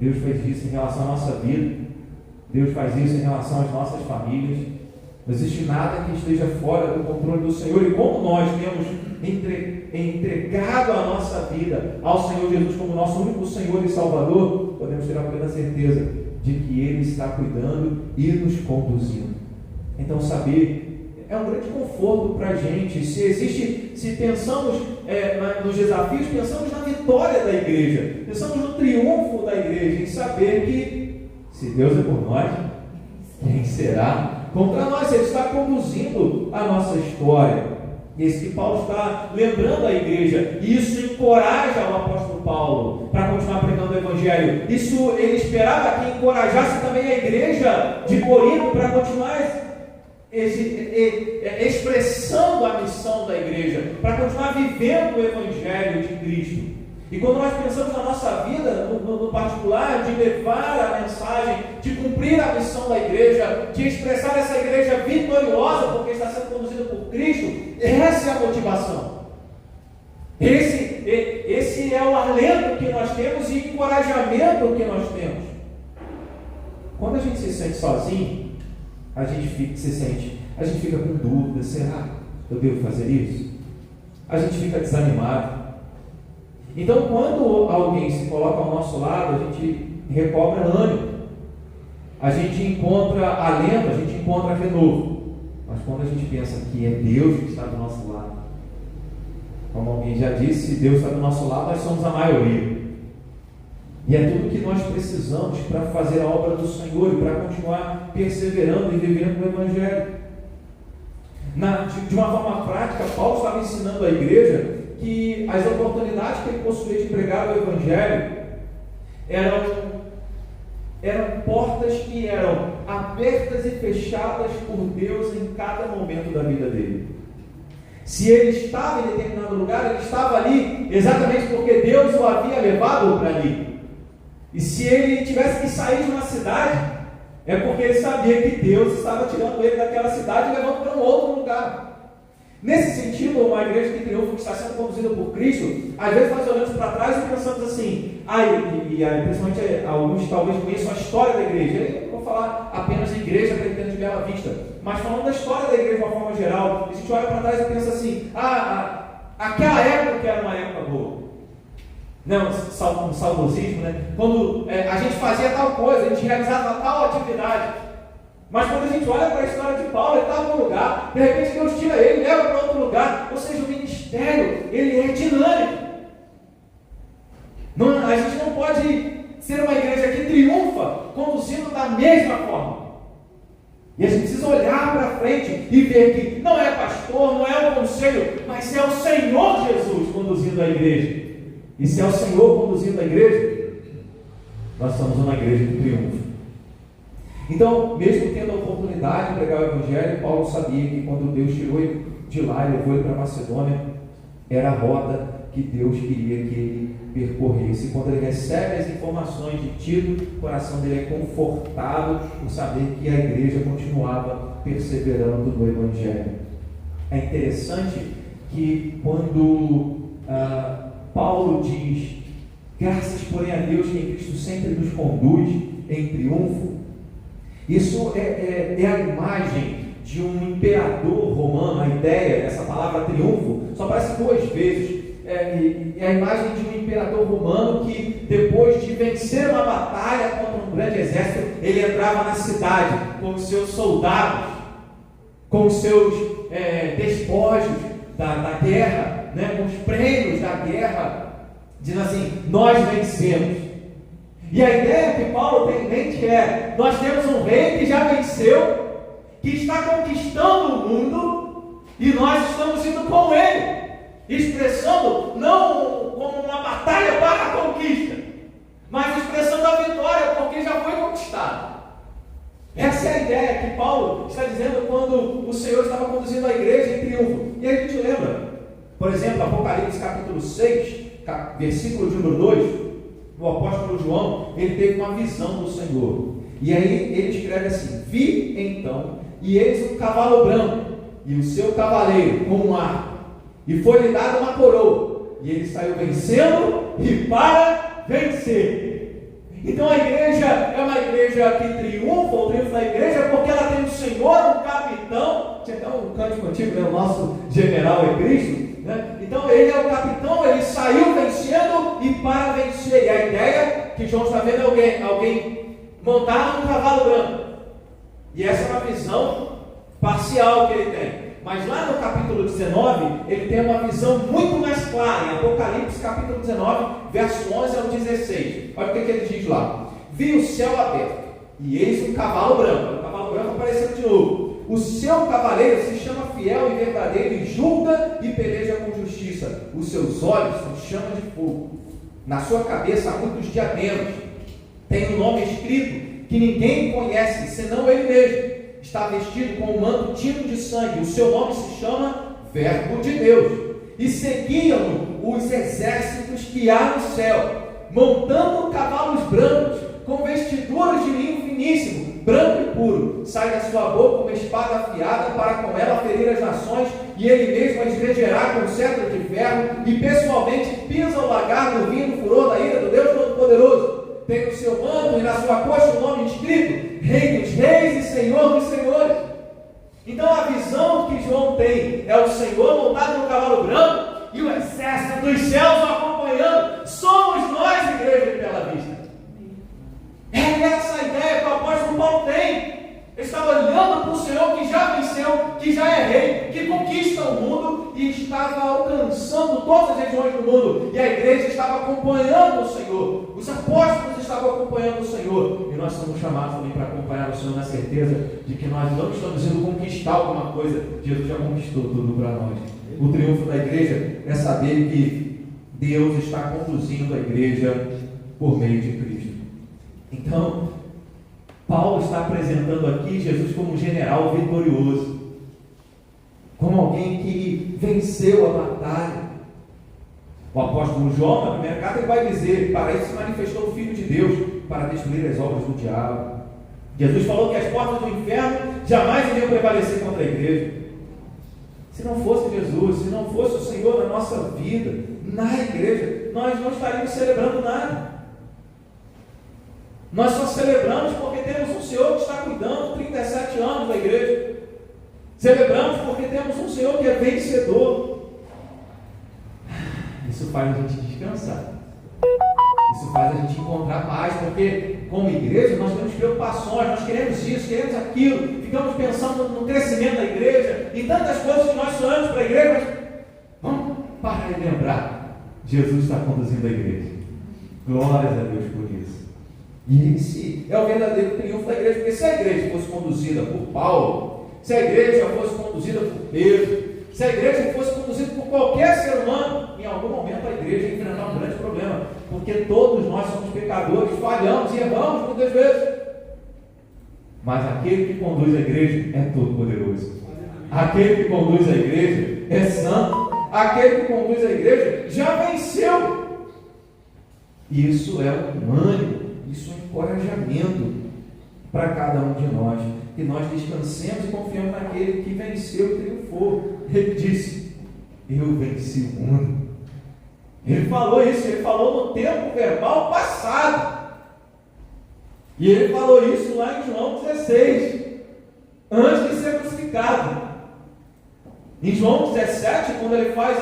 Deus faz isso em relação à nossa vida, Deus faz isso em relação às nossas famílias. Não existe nada que esteja fora do controle do Senhor. E como nós temos entregado a nossa vida ao Senhor Jesus como nosso único Senhor e Salvador, podemos ter a plena certeza de que Ele está cuidando e nos conduzindo. Então, saber é um grande conforto para a gente. Se pensamos nos desafios, pensamos na vitória da igreja, pensamos no triunfo da igreja, em saber que, se Deus é por nós, quem será contra nós? Ele está conduzindo a nossa história. Esse que Paulo está lembrando a igreja, e isso encoraja o apóstolo Paulo para continuar pregando o Evangelho. Isso ele esperava que encorajasse também a igreja de Corinto para continuar expressando a missão da igreja, para continuar vivendo o Evangelho de Cristo. E quando nós pensamos na nossa vida, no particular, de levar a mensagem, de cumprir a missão da igreja, de expressar essa igreja vitoriosa, porque está sendo conduzida por Cristo, essa é a motivação. Esse é o alento que nós temos e o encorajamento que nós temos. Quando a gente se sente sozinho, a gente fica com dúvida: será que eu devo fazer isso? A gente fica desanimado. Então, quando alguém se coloca ao nosso lado, a gente recobra ânimo, a gente encontra alento, a gente encontra renovo. Mas quando a gente pensa que é Deus que está do nosso lado, como alguém já disse, se Deus está do nosso lado, nós somos a maioria. E é tudo que nós precisamos para fazer a obra do Senhor e para continuar perseverando e vivendo o Evangelho. De uma forma prática, Paulo estava ensinando à igreja que as oportunidades que ele possuía de pregar o Evangelho eram portas que eram abertas e fechadas por Deus em cada momento da vida dele. Se ele estava em determinado lugar, ele estava ali exatamente porque Deus o havia levado para ali. E se ele tivesse que sair de uma cidade, é porque ele sabia que Deus estava tirando ele daquela cidade e levando para um outro lugar. Nesse sentido, uma igreja que triunfa, que está sendo conduzida por Cristo, às vezes nós olhamos para trás e pensamos assim, principalmente alguns talvez conheçam a história da igreja. Eu não vou falar apenas da igreja presbiteriana de Bela Vista, mas falando da história da igreja de uma forma geral. A gente olha para trás e pensa assim: aquela época que era uma época boa. Não, um saudosismo, né? Quando a gente fazia tal coisa, a gente realizava tal atividade. Mas quando a gente olha para a história de Paulo, ele estava num lugar, de repente Deus tira ele, leva para outro lugar. Ou seja, o ministério ministério, ele é dinâmico. Não, a gente não pode ser uma igreja que triunfa conduzindo da mesma forma. E a gente precisa olhar para frente e ver que não é pastor, não é o conselho, mas é o Senhor Jesus conduzindo a igreja. E se é o Senhor conduzindo a igreja, nós somos uma igreja de triunfo. Então, mesmo tendo a oportunidade de pregar o Evangelho, Paulo sabia que quando Deus tirou ele de lá e levou ele para Macedônia, era a rota que Deus queria que ele percorresse. Quando ele recebe as informações de Tito, o coração dele é confortado por saber que a igreja continuava perseverando no Evangelho. É interessante que quando Paulo diz: graças, porém, a Deus que em Cristo sempre nos conduz em triunfo, isso é a imagem de um imperador romano. A ideia, essa palavra triunfo, só aparece 2 vezes. É a imagem de um imperador romano que, depois de vencer uma batalha contra um grande exército, ele entrava na cidade com os seus soldados, com os seus despojos da guerra, né, com os prêmios da guerra, dizendo assim: nós vencemos. E a ideia que Paulo tem em mente é: nós temos um rei que já venceu, que está conquistando o mundo, e nós estamos indo com ele, expressando não como uma batalha para a conquista, mas expressando a vitória, porque já foi conquistado. Essa é a ideia que Paulo está dizendo quando o Senhor estava conduzindo a igreja em triunfo. E aí a gente lembra, por exemplo, Apocalipse capítulo 6, versículo de número 2, o apóstolo João, ele teve uma visão do Senhor. E aí ele escreve assim: vi então, e eis um cavalo branco, e o seu cavaleiro com um arco, e foi-lhe dada uma coroa, e ele saiu vencendo e para vencer. Então a igreja é uma igreja que triunfa, o triunfo da igreja, porque ela tem um Senhor, um capitão. Tinha até um cântico antigo, né? O nosso general é Cristo, né? Então ele é o capitão, ele saiu vencendo e para vencer. E a ideia que João está vendo é alguém montado num cavalo branco. E essa é uma visão parcial que ele tem. Mas lá no capítulo 19, ele tem uma visão muito mais clara. Em Apocalipse capítulo 19, verso 11 ao 16. Olha o que ele diz lá: vi o céu aberto, e eis um cavalo branco. O cavalo branco aparecendo de novo. O seu cavaleiro se chama Fiel e Verdadeiro, e julga e peleja com justiça. Os seus olhos são chama de fogo. Na sua cabeça há muitos diademas. Tem um nome escrito que ninguém conhece, senão ele mesmo. Está vestido com um manto tinto de sangue. O seu nome se chama Verbo de Deus. E seguiam-no os exércitos que há no céu, montando cavalos brancos, com vestiduras de linho finíssimo, branco e puro. Sai da sua boca uma espada afiada, para com ela ferir as nações, e ele mesmo as regerá com cetro de ferro, e pessoalmente pisa o lagar do vinho do furor da ira do Deus Todo-Poderoso. Tem no seu manto e na sua coxa o nome escrito: Rei dos Reis e Senhor dos Senhores. Então a visão que João tem é o Senhor montado no cavalo branco e o exército dos céus o acompanhando. Somos nós, igreja de Bela Vista. É essa a ideia que o apóstolo Paulo tem. Ele estava olhando para o Senhor que já venceu, que já é rei, que conquista o mundo e estava alcançando todas as regiões do mundo. E a igreja estava acompanhando o Senhor. Os apóstolos estavam acompanhando o Senhor. E nós somos chamados também para acompanhar o Senhor na certeza de que nós não estamos indo conquistar alguma coisa. Jesus já conquistou tudo para nós. O triunfo da igreja é saber que Deus está conduzindo a igreja por meio de Cristo. Então, Paulo está apresentando aqui Jesus como um general vitorioso, como alguém que venceu a batalha. O apóstolo João, na primeira carta, ele vai dizer: para isso se manifestou o Filho de Deus, para destruir as obras do diabo. Jesus falou que as portas do inferno jamais iriam prevalecer contra a igreja. Se não fosse Jesus, se não fosse o Senhor na nossa vida, na igreja, nós não estaríamos celebrando nada. Nós só celebramos porque temos um Senhor que está cuidando 37 anos da igreja. Celebramos porque temos um Senhor que é vencedor. Isso faz a gente descansar. Isso faz a gente encontrar paz, porque como igreja nós temos preocupações, nós queremos isso, queremos aquilo, ficamos pensando no crescimento da igreja, em tantas coisas que nós sonhamos para a igreja, mas vamos para lembrar, Jesus está conduzindo a igreja. Glórias a Deus por isso. E esse é o verdadeiro triunfo da igreja, porque se a igreja fosse conduzida por Paulo, se a igreja fosse conduzida por Pedro, se a igreja fosse conduzida por qualquer ser humano, em algum momento a igreja ia enfrentar um grande problema, porque todos nós somos pecadores, falhamos e erramos muitas vezes. Mas aquele que conduz a igreja é todo poderoso. Aquele que conduz a igreja é santo. Aquele que conduz a igreja já venceu. Isso é um ânimo, isso é um encorajamento para cada um de nós, que nós descansemos e confiemos naquele que venceu e triunfou. Ele disse: eu venci o mundo. Ele falou isso, ele falou no tempo verbal passado. E ele falou isso lá em João 16, antes de ser crucificado. Em João 17, quando ele faz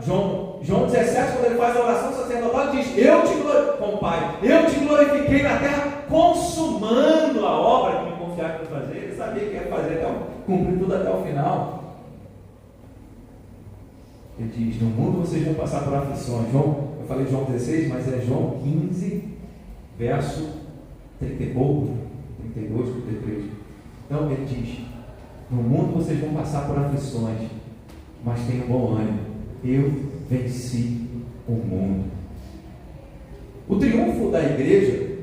João 17, quando ele faz a oração sacerdotal, ele diz: eu te glorifiquei, com o Pai, eu te glorifiquei na terra, consumando a obra que me confiaram para fazer. Ele sabia que ia fazer, cumprir tudo até o final. Ele diz: no mundo vocês vão passar por aflições. Eu falei João 16, mas é João 15, verso 30 e pouco, 32, 33. Então ele diz: no mundo vocês vão passar por aflições, mas tenham bom ânimo, eu venci o mundo. O triunfo da igreja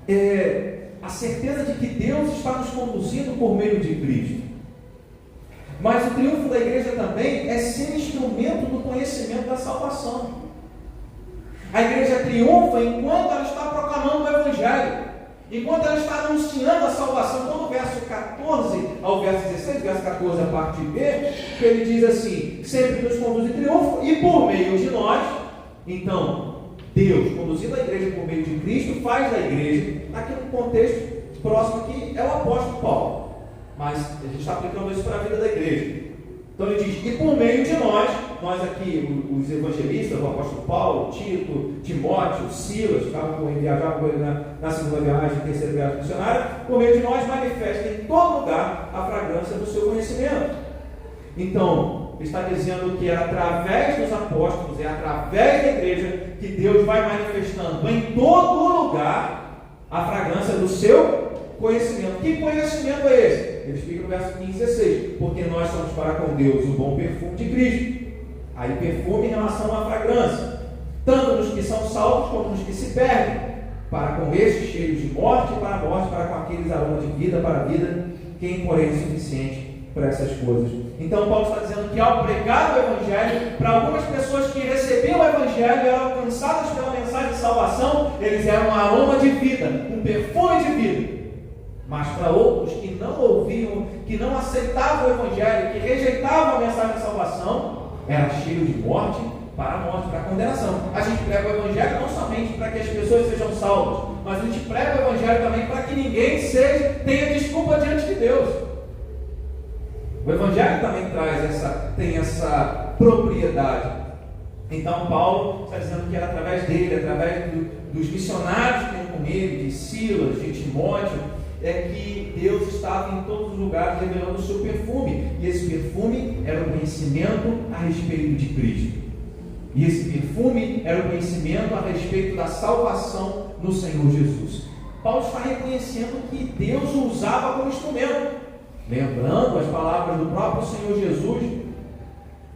é a certeza de que Deus está nos conduzindo por meio de Cristo. Mas o triunfo da igreja também é ser instrumento do conhecimento da salvação. A igreja triunfa enquanto ela está proclamando o Evangelho, enquanto ela está anunciando a salvação. Então, no verso 14 ao verso 16, verso 14, a parte B, que ele diz assim: sempre nos conduz em triunfo e por meio de nós. Então, Deus, conduzindo a igreja por meio de Cristo, faz da igreja, aqui no contexto próximo aqui, é o apóstolo Paulo. Mas a gente está aplicando isso para a vida da igreja. Então ele diz: e por meio de nós aqui, os evangelistas, o apóstolo Paulo, Tito, Timóteo, Silas, que estavam viajando com ele na segunda viagem, terceira viagem missionária, por meio de nós manifesta em todo lugar a fragrância do seu conhecimento. Então, ele está dizendo que é através dos apóstolos, é através da igreja, que Deus vai manifestando em todo lugar a fragrância do seu conhecimento. Que conhecimento é esse? Ele explica no verso 15 e 16: porque nós somos para com Deus o bom perfume de Cristo. Aí perfume em relação à fragrância, tanto nos que são salvos como nos que se perdem. Para com estes cheios de morte para a morte, para com aqueles aromas de vida para a vida. Quem, porém, é suficiente para essas coisas? Então Paulo está dizendo que ao pregar o Evangelho, para algumas pessoas que recebiam o Evangelho e eram alcançadas pela mensagem de salvação, eles eram um aroma de vida, um perfume de vida. Mas para outros que não ouviam, que não aceitavam o Evangelho, que rejeitavam a mensagem de salvação, era cheio de morte para a morte, para a condenação. A gente prega o Evangelho não somente para que as pessoas sejam salvas, mas a gente prega o Evangelho também para que ninguém tenha desculpa diante de Deus. O Evangelho também tem essa propriedade. Então Paulo está dizendo que era através dele, através dos missionários que iam com ele, de Silas, de Timóteo, é que Deus estava em todos os lugares revelando o seu perfume. E esse perfume era o conhecimento a respeito de Cristo. E esse perfume era o conhecimento a respeito da salvação no Senhor Jesus. Paulo está reconhecendo que Deus o usava como instrumento, lembrando as palavras do próprio Senhor Jesus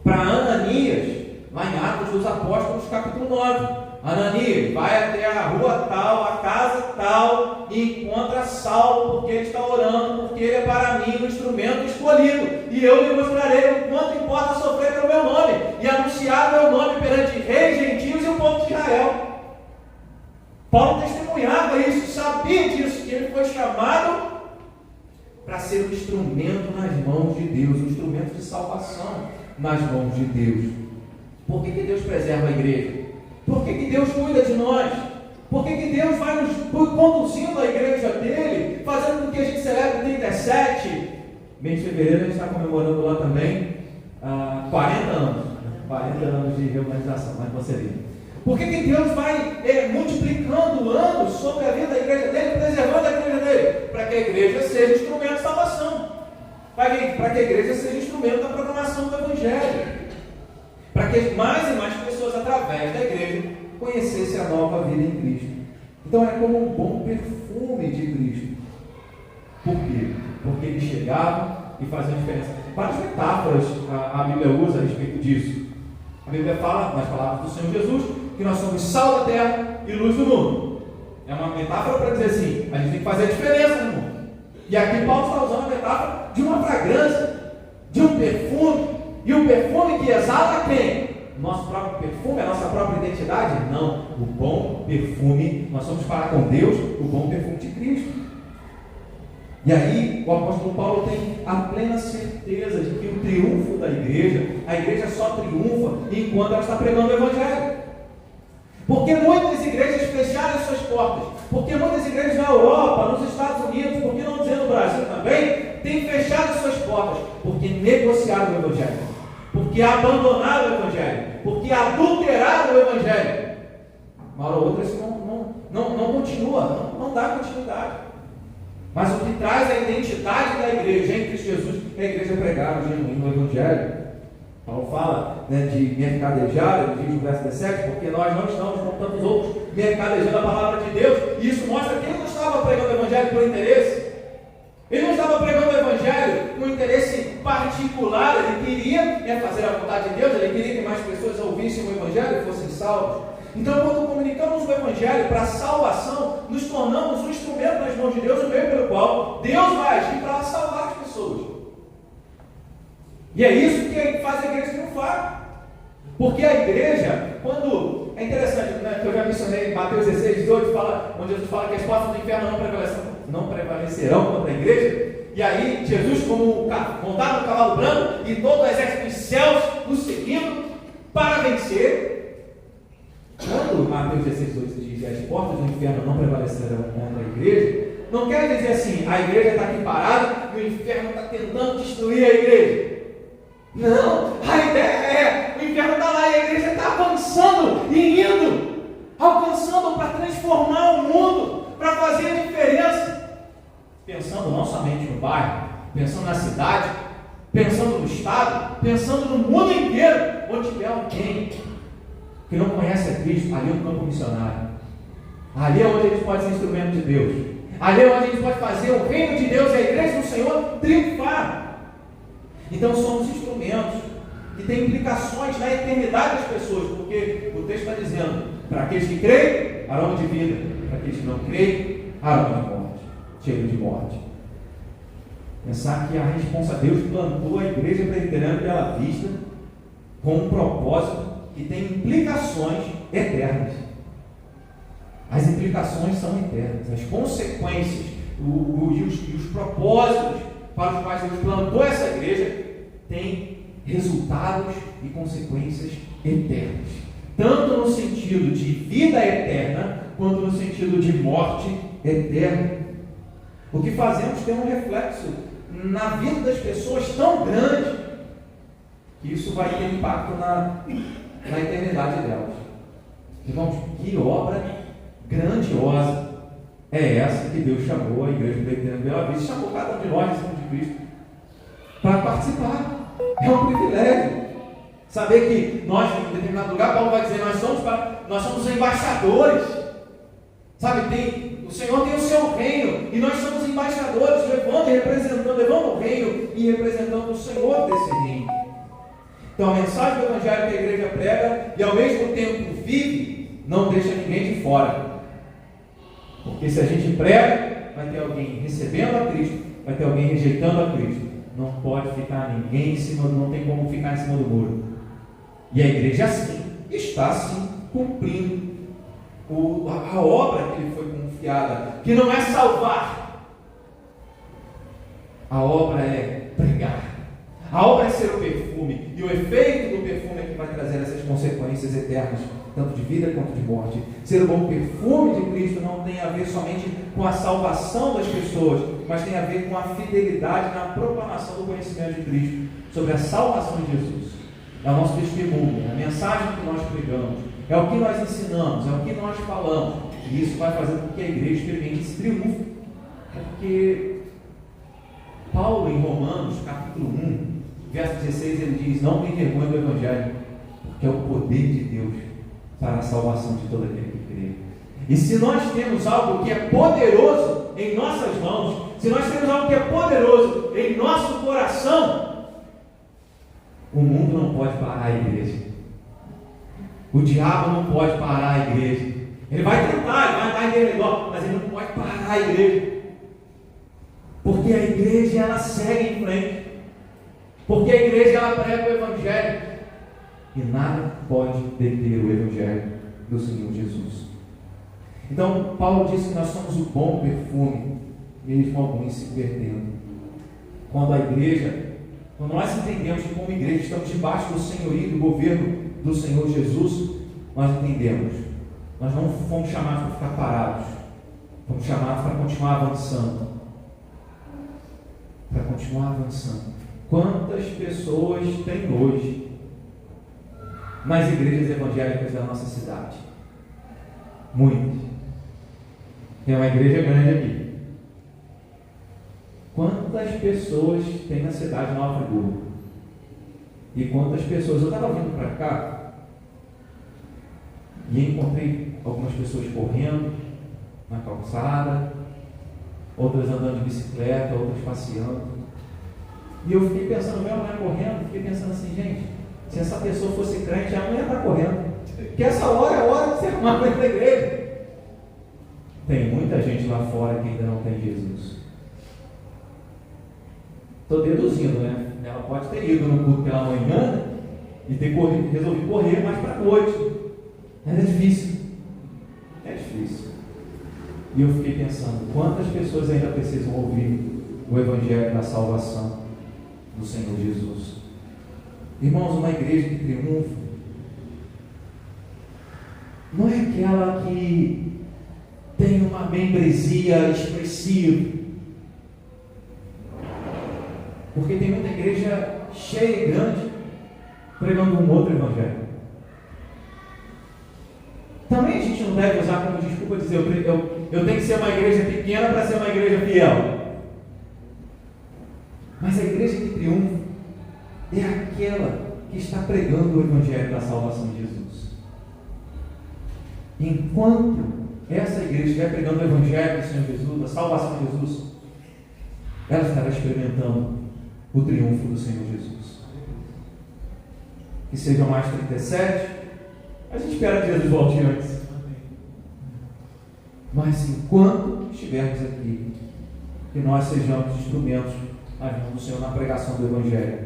para Ananias, lá em Atos dos Apóstolos, capítulo 9. Ananias, vai até a rua tal, a casa tal, e encontra Saulo, porque ele está orando, porque ele é para mim um instrumento escolhido, e eu lhe mostrarei o quanto importa sofrer pelo meu nome, e anunciar o meu nome perante reis, gentios e o povo de Israel. Paulo testemunhava isso, sabia disso, que ele foi chamado para ser um instrumento nas mãos de Deus, um instrumento de salvação nas mãos de Deus. Por que Deus preserva a igreja? Por que Deus cuida de nós? Por que Deus vai nos conduzindo à igreja dele, fazendo com que a gente celebre 37? Mês de fevereiro a gente está comemorando lá também 40 anos. 40 anos de reorganização, mas você vê. Por que Deus vai multiplicando anos sobre a vida da igreja dele, preservando a igreja dele? Para que a igreja seja instrumento de salvação. Para que a igreja seja instrumento da proclamação do Evangelho. que mais e mais pessoas, através da igreja, conhecessem a nova vida em Cristo. Então é como um bom perfume de Cristo. Por quê? Porque ele chegava e fazia diferença. Várias metáforas a Bíblia usa a respeito disso. A Bíblia fala, nas palavras do Senhor Jesus, que nós somos sal da terra e luz do mundo. É uma metáfora para dizer assim, a gente tem que fazer a diferença no mundo. E aqui Paulo está usando a metáfora de uma fragrância, de um perfume. E um perfume que exala quem? Nosso próprio perfume, a nossa própria identidade? Não. O bom perfume, nós somos para com Deus, o bom perfume de Cristo. E aí, o apóstolo Paulo tem a plena certeza de que o triunfo da igreja, a igreja só triunfa enquanto ela está pregando o Evangelho. Porque muitas igrejas fecharam as suas portas, porque muitas igrejas na Europa, nos Estados Unidos, por que não dizer no Brasil também, têm fechado as suas portas, porque negociaram o Evangelho, porque abandonaram o Evangelho, porque adulteraram o Evangelho. Uma hora ou outra isso não continua, não dá continuidade. Mas o que traz a identidade da igreja em Cristo Jesus é a igreja pregar o genuíno Evangelho. Paulo fala, né, de mercadejar, ele diz no verso 17, porque nós não estamos, como tantos outros, mercadejando a palavra de Deus, e isso mostra que ele não estava pregando o Evangelho por interesse. Ele não estava pregando o Evangelho com interesse particular, ele queria fazer a vontade de Deus, ele queria que mais pessoas ouvissem o Evangelho e fossem salvos. Então, quando comunicamos o Evangelho para a salvação, nos tornamos um instrumento nas mãos de Deus, o meio pelo qual Deus vai agir para salvar as pessoas. E é isso que faz a igreja triunfar. Porque a igreja, quando... É interessante, né, que eu já mencionei em Mateus 16, 18, onde Jesus fala que as portas do inferno não prevalecerão contra a igreja. E aí, Jesus, como montado no cavalo branco, e todo o exército dos céus o seguindo para vencer. Quando Mateus 16, 18 diz que as portas do inferno não prevalecerão contra a igreja, não quer dizer assim, a igreja está aqui parada e o inferno está tentando destruir a igreja. Não, a ideia é, o inferno está lá e a igreja está avançando e indo, alcançando para transformar o mundo, para fazer a diferença. Pensando não somente no bairro, pensando na cidade, pensando no estado, pensando no mundo inteiro, onde tiver alguém que não conhece a Cristo, ali é um campo missionário. Ali é onde a gente pode ser instrumento de Deus. Ali é onde a gente pode fazer o reino de Deus e a igreja do Senhor triunfar. Então somos instrumentos que têm implicações na eternidade das pessoas, porque o texto está dizendo, para aqueles que creem, aroma de vida, para aqueles que não creem, aroma de morte, cheiro de morte. Pensar que a responsabilidade, Deus plantou a igreja presbiteriana de Bela Vista com um propósito que tem implicações eternas. As implicações são eternas, as consequências e os propósitos para os quais Deus plantou essa igreja têm resultados e consequências eternas, tanto no sentido de vida eterna quanto no sentido de morte eterna. O que fazemos tem um reflexo na vida das pessoas tão grande que isso vai ter impacto na eternidade delas. Irmãos, que obra grandiosa é essa que Deus chamou a igreja presbiteriana de Bela Vista, chamou cada um de nós, discípulos de Cristo, para participar. É um privilégio saber que nós, em determinado lugar, Paulo vai dizer, nós somos embaixadores. Sabe, o Senhor tem o seu reino e nós somos embaixadores, levando o reino e representando o Senhor desse reino. Então a mensagem do Evangelho que a igreja prega e ao mesmo tempo vive, não deixa ninguém de fora. Porque se a gente prega, vai ter alguém recebendo a Cristo, vai ter alguém rejeitando a Cristo. Não pode ficar ninguém em cima, não tem como ficar em cima do muro. E a igreja assim, está assim, cumprindo a obra que lhe foi confiada, que não é salvar. A obra é pregar. A obra é ser o perfume, e o efeito do perfume é que vai trazer essas consequências eternas, tanto de vida quanto de morte. Ser o bom perfume de Cristo não tem a ver somente com a salvação das pessoas, mas tem a ver com a fidelidade na proclamação do conhecimento de Cristo, sobre a salvação de Jesus. É o nosso testemunho, é a mensagem que nós pregamos, é o que nós ensinamos, é o que nós falamos, e isso vai fazer com que a igreja experimente esse triunfo. Porque Paulo, em Romanos, capítulo 1, verso 16, ele diz, não tem vergonha do Evangelho, que é o poder de Deus para a salvação de todo aquele que crê. E se nós temos algo que é poderoso em nossas mãos, se nós temos algo que é poderoso em nosso coração, o mundo não pode parar a igreja. O diabo não pode parar a igreja. Ele vai tentar, ele vai dar em redor, mas ele não pode parar a igreja. Porque a igreja, ela segue em frente. Porque a igreja, ela prega o Evangelho. E nada pode deter o Evangelho do Senhor Jesus. Então, Paulo diz que nós somos o bom perfume, mesmo alguns se perdendo. Quando a igreja, quando nós entendemos que como igreja estamos debaixo do senhorio, do governo do Senhor Jesus, nós entendemos. Nós não fomos chamados para ficar parados. Fomos chamados para continuar avançando. Para continuar avançando. Quantas pessoas tem hoje nas igrejas evangélicas da nossa cidade? Muitas. Tem uma igreja grande aqui. Quantas pessoas tem na cidade de Nova Friburgo? E quantas pessoas? Eu estava vindo para cá e encontrei algumas pessoas correndo na calçada, outras andando de bicicleta, outras passeando. E eu fiquei pensando, minha mulher correndo, fiquei pensando assim, gente, se essa pessoa fosse crente, ela não ia estar correndo. Porque essa hora é a hora de ser arrumar para a igreja. Tem muita gente lá fora que ainda não tem Jesus. Estou deduzindo, né? Ela pode ter ido no culto pela manhã e ter resolvido correr mais para a noite. Mas é difícil. É difícil. E eu fiquei pensando, quantas pessoas ainda precisam ouvir o Evangelho da salvação do Senhor Jesus? Irmãos, uma igreja que triunfa não é aquela que tem uma membresia expressiva. Porque tem muita igreja cheia e grande pregando um outro evangelho. Também a gente não deve usar como desculpa dizer eu tenho que ser uma igreja pequena para ser uma igreja fiel. Mas a igreja que triunfa é aquela que está pregando o evangelho da salvação de Jesus. Enquanto essa igreja estiver pregando o evangelho do Senhor Jesus, da salvação de Jesus, ela estará experimentando o triunfo do Senhor Jesus. Que sejam mais 37. A gente espera que Jesus volte antes. Mas enquanto estivermos aqui, que nós sejamos instrumentos nas mãos do Senhor na pregação do Evangelho.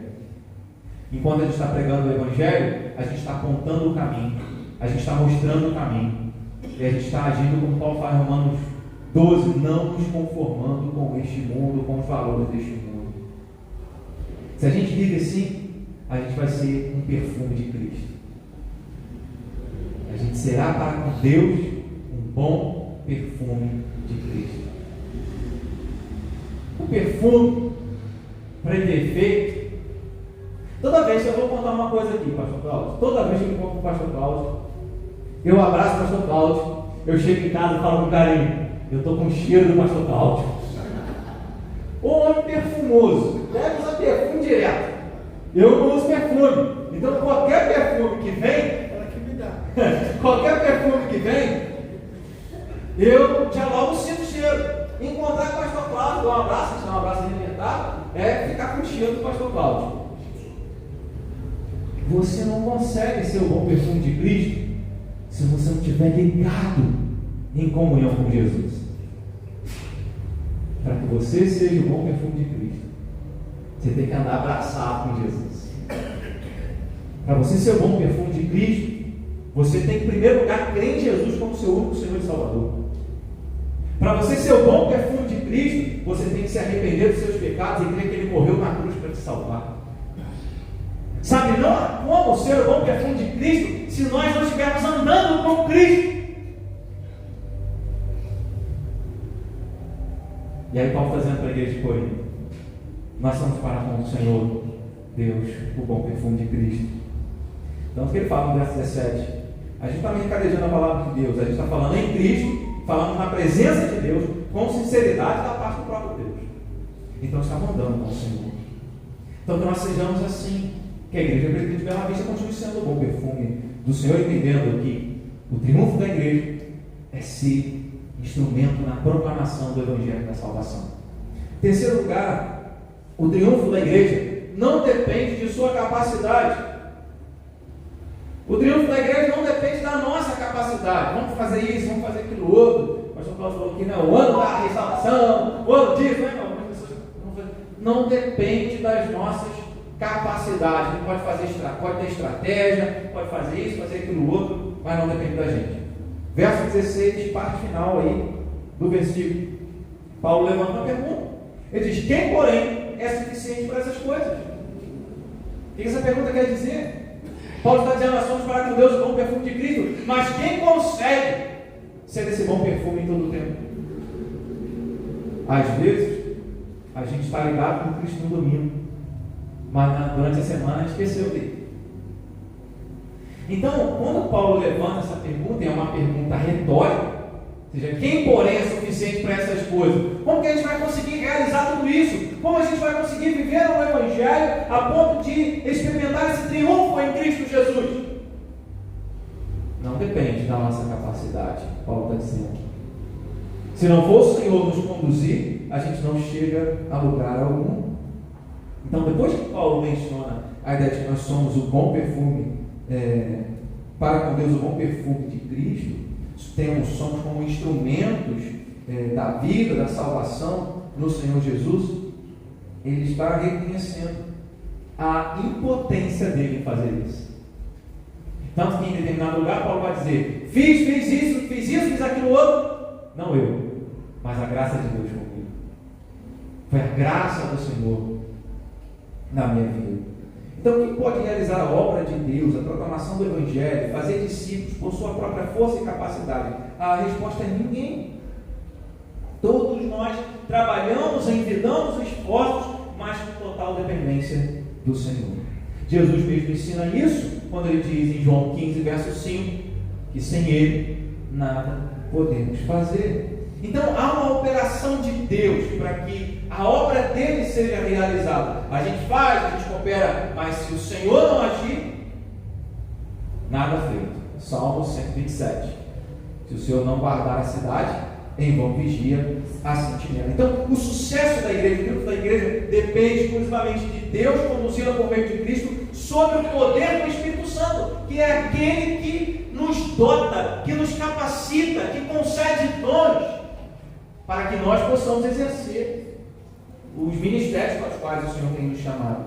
Enquanto a gente está pregando o Evangelho, a gente está apontando o caminho, a gente está mostrando o caminho, e a gente está agindo como Paulo fala em Romanos 12, não nos conformando com este mundo, com os valores deste mundo. Se a gente vive assim, a gente vai ser um perfume de Cristo. A gente será para com Deus um bom perfume de Cristo. O perfume, para ele ter efeito, toda vez que eu vou contar uma coisa aqui, pastor Cláudio, toda vez que eu encontro com o pastor Cláudio, eu abraço o pastor Cláudio, eu chego em casa e falo com carinho, eu estou com o cheiro do pastor Cláudio. O homem perfumoso, deve usar perfume direto. Eu não uso perfume. Então qualquer perfume que vem, qualquer perfume que vem, eu já logo sinto o cheiro. Encontrar com o pastor Cláudio, dar um abraço, se é um abraço alimentar, é ficar com o cheiro do pastor Cláudio. Você não consegue ser o bom perfume de Cristo se você não estiver ligado em comunhão com Jesus. Para que você seja o bom perfume de Cristo, você tem que andar abraçado com Jesus. Para você ser o bom perfume de Cristo, você tem que, em primeiro lugar, crer em Jesus como seu único Senhor e Salvador. Para você ser o bom perfume de Cristo, você tem que se arrepender dos seus pecados e crer que Ele morreu na cruz para te salvar. Sabe, não há como ser o bom perfume de Cristo se nós não estivermos andando com Cristo. E aí Paulo está dizendo para a igreja de Corinto, nós estamos para com o Senhor Deus, o bom perfume de Cristo. Então o que ele fala no verso 17? A gente está mercadejando a palavra de Deus, a gente está falando em Cristo, falando na presença de Deus, com sinceridade da parte do próprio Deus. Então estamos andando com o Senhor. Então que nós sejamos assim, que a igreja presbiteriana de Bela Vista continue sendo o bom perfume do Senhor, entendendo que o triunfo da igreja é ser instrumento na proclamação do Evangelho da salvação. Em terceiro lugar, o triunfo da igreja não depende de sua capacidade. O triunfo da igreja não depende da nossa capacidade. Vamos fazer isso, vamos fazer aquilo outro. O pastor Cláudio falou que não, o ano da restauração, o ano disso, não depende das nossas capacidades. A gente pode ter estratégia, pode fazer isso, fazer aquilo outro, mas não depende da gente. Verso 16, parte final aí do versículo. Paulo levanta uma pergunta. Ele diz: quem, porém, é suficiente para essas coisas? O que essa pergunta quer dizer? Paulo está dizendo: nós somos para com Deus o bom perfume de Cristo, mas quem consegue ser esse bom perfume em todo o tempo? Às vezes, a gente está ligado com Cristo no domingo, mas durante a semana esqueceu dele. Então, quando Paulo levanta essa pergunta, é uma pergunta retórica, ou seja, quem porém é suficiente para essas coisas? Como que a gente vai conseguir realizar tudo isso? Como a gente vai conseguir viver o Evangelho a ponto de experimentar esse triunfo em Cristo Jesus? Não depende da nossa capacidade, Paulo está dizendo. Se não for o Senhor nos conduzir, a gente não chega a lugar algum. Então, depois que Paulo menciona a ideia de que nós somos o bom perfume, para com Deus o bom perfume de Cristo, somos como instrumentos da vida, da salvação no Senhor Jesus, ele está reconhecendo a impotência dele em fazer isso. Tanto que em determinado lugar Paulo vai dizer: fiz isso, fiz aquilo outro. Não eu, mas a graça de Deus comigo. Foi a graça do Senhor na minha vida. Então, quem pode realizar a obra de Deus, a proclamação do Evangelho, fazer discípulos por sua própria força e capacidade? A resposta é ninguém. Todos nós trabalhamos, envidamos esforços, mas com total dependência do Senhor. Jesus mesmo ensina isso quando ele diz em João 15, verso 5, que sem Ele nada podemos fazer. Então há uma operação de Deus para que a obra dele seja realizada. A gente faz, a gente coopera, mas se o Senhor não agir, nada feito. Salmo 127. Se o Senhor não guardar a cidade, em vão vigia a sentinela. Então o sucesso da igreja, o triunfo da igreja, depende exclusivamente de Deus conduzi-la por meio de Cristo, sob o poder do Espírito Santo, que é aquele que nos dota, que nos capacita, que concede dons para que nós possamos exercer os ministérios para os quais o Senhor tem nos chamado.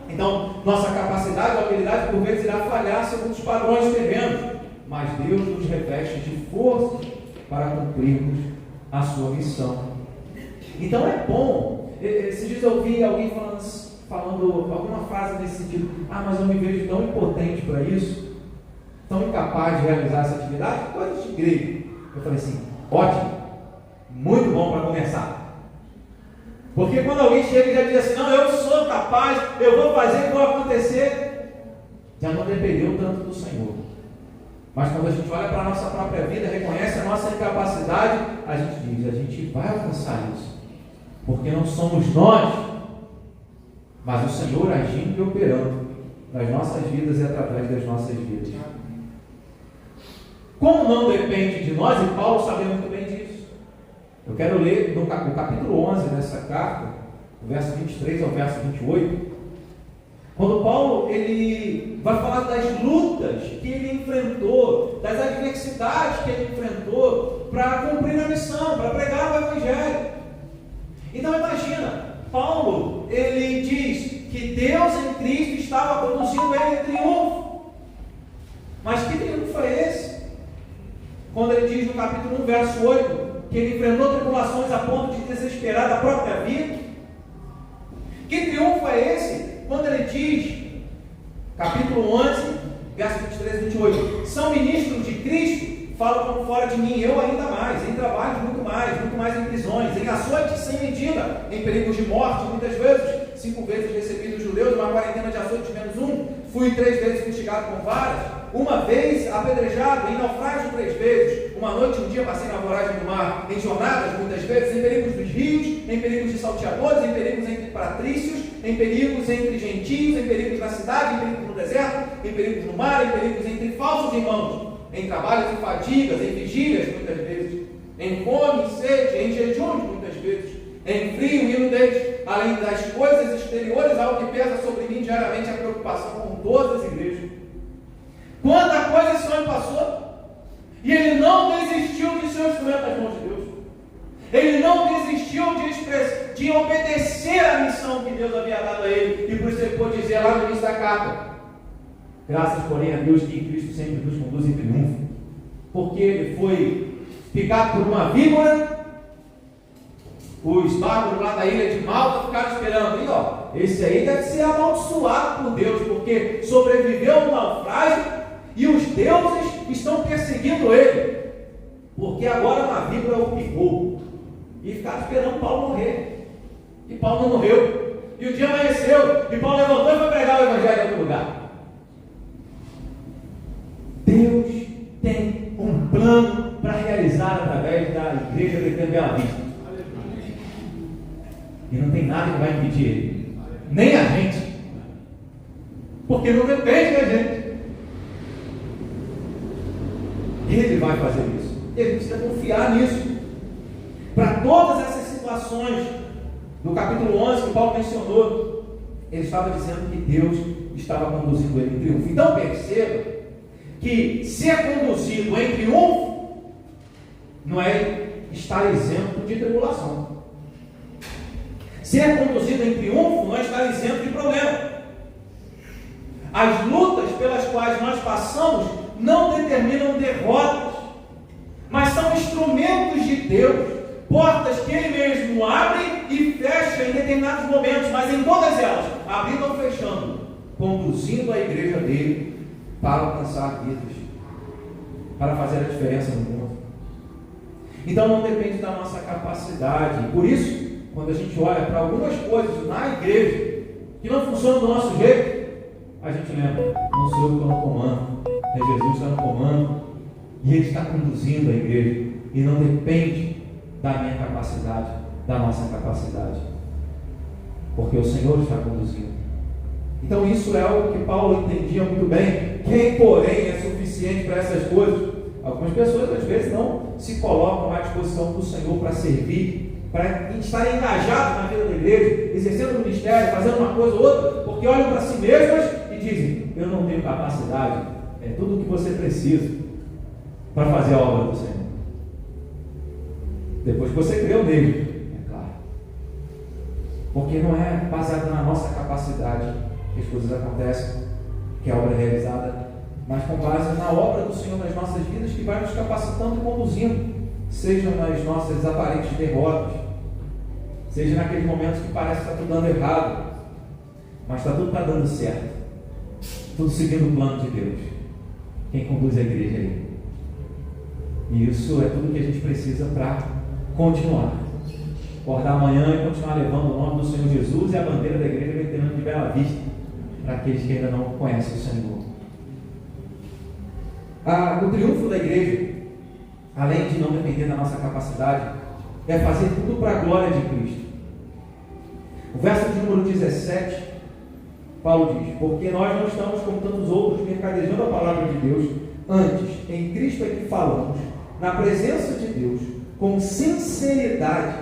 Então, nossa capacidade ou habilidade por vezes irá falhar segundo os padrões terrenos, mas Deus nos reveste de força para cumprirmos a sua missão. Então é bom. Esses dias eu ouvi alguém falando alguma frase nesse sentido: mas eu me vejo tão impotente para isso, tão incapaz de realizar essa atividade, coisa de igreja. Eu falei assim: ótimo, muito bom para começar. Porque quando alguém chega e já diz assim: não, eu sou capaz, eu vou fazer, vou acontecer, já não dependeu tanto do Senhor. Mas quando a gente olha para a nossa própria vida, reconhece a nossa incapacidade, a gente diz: a gente vai alcançar isso, porque não somos nós, mas o Senhor agindo e operando nas nossas vidas e através das nossas vidas. Como não depende de nós, e Paulo sabe muito bem disso, eu quero ler no capítulo 11 dessa carta, do verso 23 ao verso 28, quando Paulo ele vai falar das lutas que ele enfrentou, das adversidades que ele enfrentou para cumprir a missão, para pregar o Evangelho. Então imagina, Paulo ele diz que Deus em Cristo estava conduzindo ele em triunfo. Mas que triunfo é esse? Quando ele diz no capítulo 1, verso 8, que ele enfrentou tribulações a ponto de desesperar da própria vida. Que triunfo é esse? Quando ele diz, capítulo 11, verso 23 e 28, são ministros de Cristo, falam como fora de mim, eu ainda mais, em trabalhos muito mais em prisões, em açoites sem medida, em perigos de morte, muitas vezes, 5 vezes recebi dos judeus, uma quarentena de açoites menos 1, fui 3 vezes fustigado com varas, uma vez apedrejado, em naufrágio 3 vezes, uma noite e um dia passei na voragem do mar, em jornadas muitas vezes, em perigos dos rios, em perigos de salteadores, em perigos entre patrícios, em perigos entre gentios, em perigos na cidade, em perigos no deserto, em perigos no mar, em perigos entre falsos irmãos, em trabalhos e fadigas, em vigílias, muitas vezes, em fome e sede, em jejuns, muitas vezes, em frio e nudez, além das coisas exteriores, algo que pesa sobre mim diariamente a preocupação com todas as igrejas. Quanta coisa esse homem passou, e ele não desistiu de ser um instrumento das mãos de Deus. Ele não desistiu de obedecer a missão que Deus havia dado a ele, e por isso ele pôde dizer lá no início da carta: graças, porém, a Deus que em Cristo sempre nos conduz em triunfo, porque ele foi picado por uma víbora. Os bárbaros lá da ilha de Malta ficaram esperando. E ó, esse aí deve ser amaldiçoado por Deus, porque sobreviveu ao naufrágio e os deuses estão perseguindo ele, porque agora uma víbora o picou. E ficaram esperando Paulo morrer. E Paulo não morreu. E o dia amanheceu. E Paulo levantou e foi pregar o evangelho em outro lugar. Deus tem um plano para realizar através da igreja de Bela Vista. E não tem nada que vai impedir ele, nem a gente, porque não depende da gente. Ele vai fazer isso, e a gente precisa confiar nisso. Para todas essas situações do capítulo 11 que Paulo mencionou, ele estava dizendo que Deus estava conduzindo ele em triunfo. Então perceba que ser conduzido em triunfo não é estar isento de tribulação. Ser conduzido em triunfo não é estar isento de problema. As lutas pelas quais nós passamos não determinam derrotas, mas são instrumentos de Deus, portas que Ele mesmo abre e fecha em determinados momentos, mas em todas elas, abrindo ou fechando, conduzindo a igreja dele para alcançar vidas, para fazer a diferença no mundo. Então não depende da nossa capacidade. Por isso, quando a gente olha para algumas coisas na igreja que não funcionam do nosso jeito, a gente lembra: não sou eu que estou no comando, é Jesus que está no comando, e Ele está conduzindo a igreja, e não depende da minha capacidade, da nossa capacidade, porque o Senhor está conduzindo. Então isso é o que Paulo entendia muito bem. Quem, porém, é suficiente para essas coisas? Algumas pessoas às vezes não se colocam à disposição do Senhor para servir, para estar engajados na vida da igreja, exercendo o ministério, fazendo uma coisa ou outra, porque olham para si mesmas e dizem: eu não tenho capacidade. É tudo o que você precisa para fazer a obra do Senhor. Depois que você creu nele, é claro. Porque não é baseado na nossa capacidade que as coisas acontecem, que a obra é realizada, mas com base na obra do Senhor nas nossas vidas, que vai nos capacitando e conduzindo, seja nas nossas aparentes derrotas, seja naqueles momentos que parece que está tudo dando errado, mas tudo está dando certo, tudo seguindo o plano de Deus. Quem conduz a igreja aí. E isso é tudo que a gente precisa para continuar. Acordar amanhã e continuar levando o nome do Senhor Jesus e a bandeira da igreja veterana de Bela Vista, para aqueles que ainda não conhecem o Senhor. O triunfo da igreja, além de não depender da nossa capacidade, é fazer tudo para a glória de Cristo. O verso de número 17, Paulo diz: porque nós não estamos como tantos outros mercadejando a palavra de Deus, antes em Cristo é que falamos, na presença de Deus, com sinceridade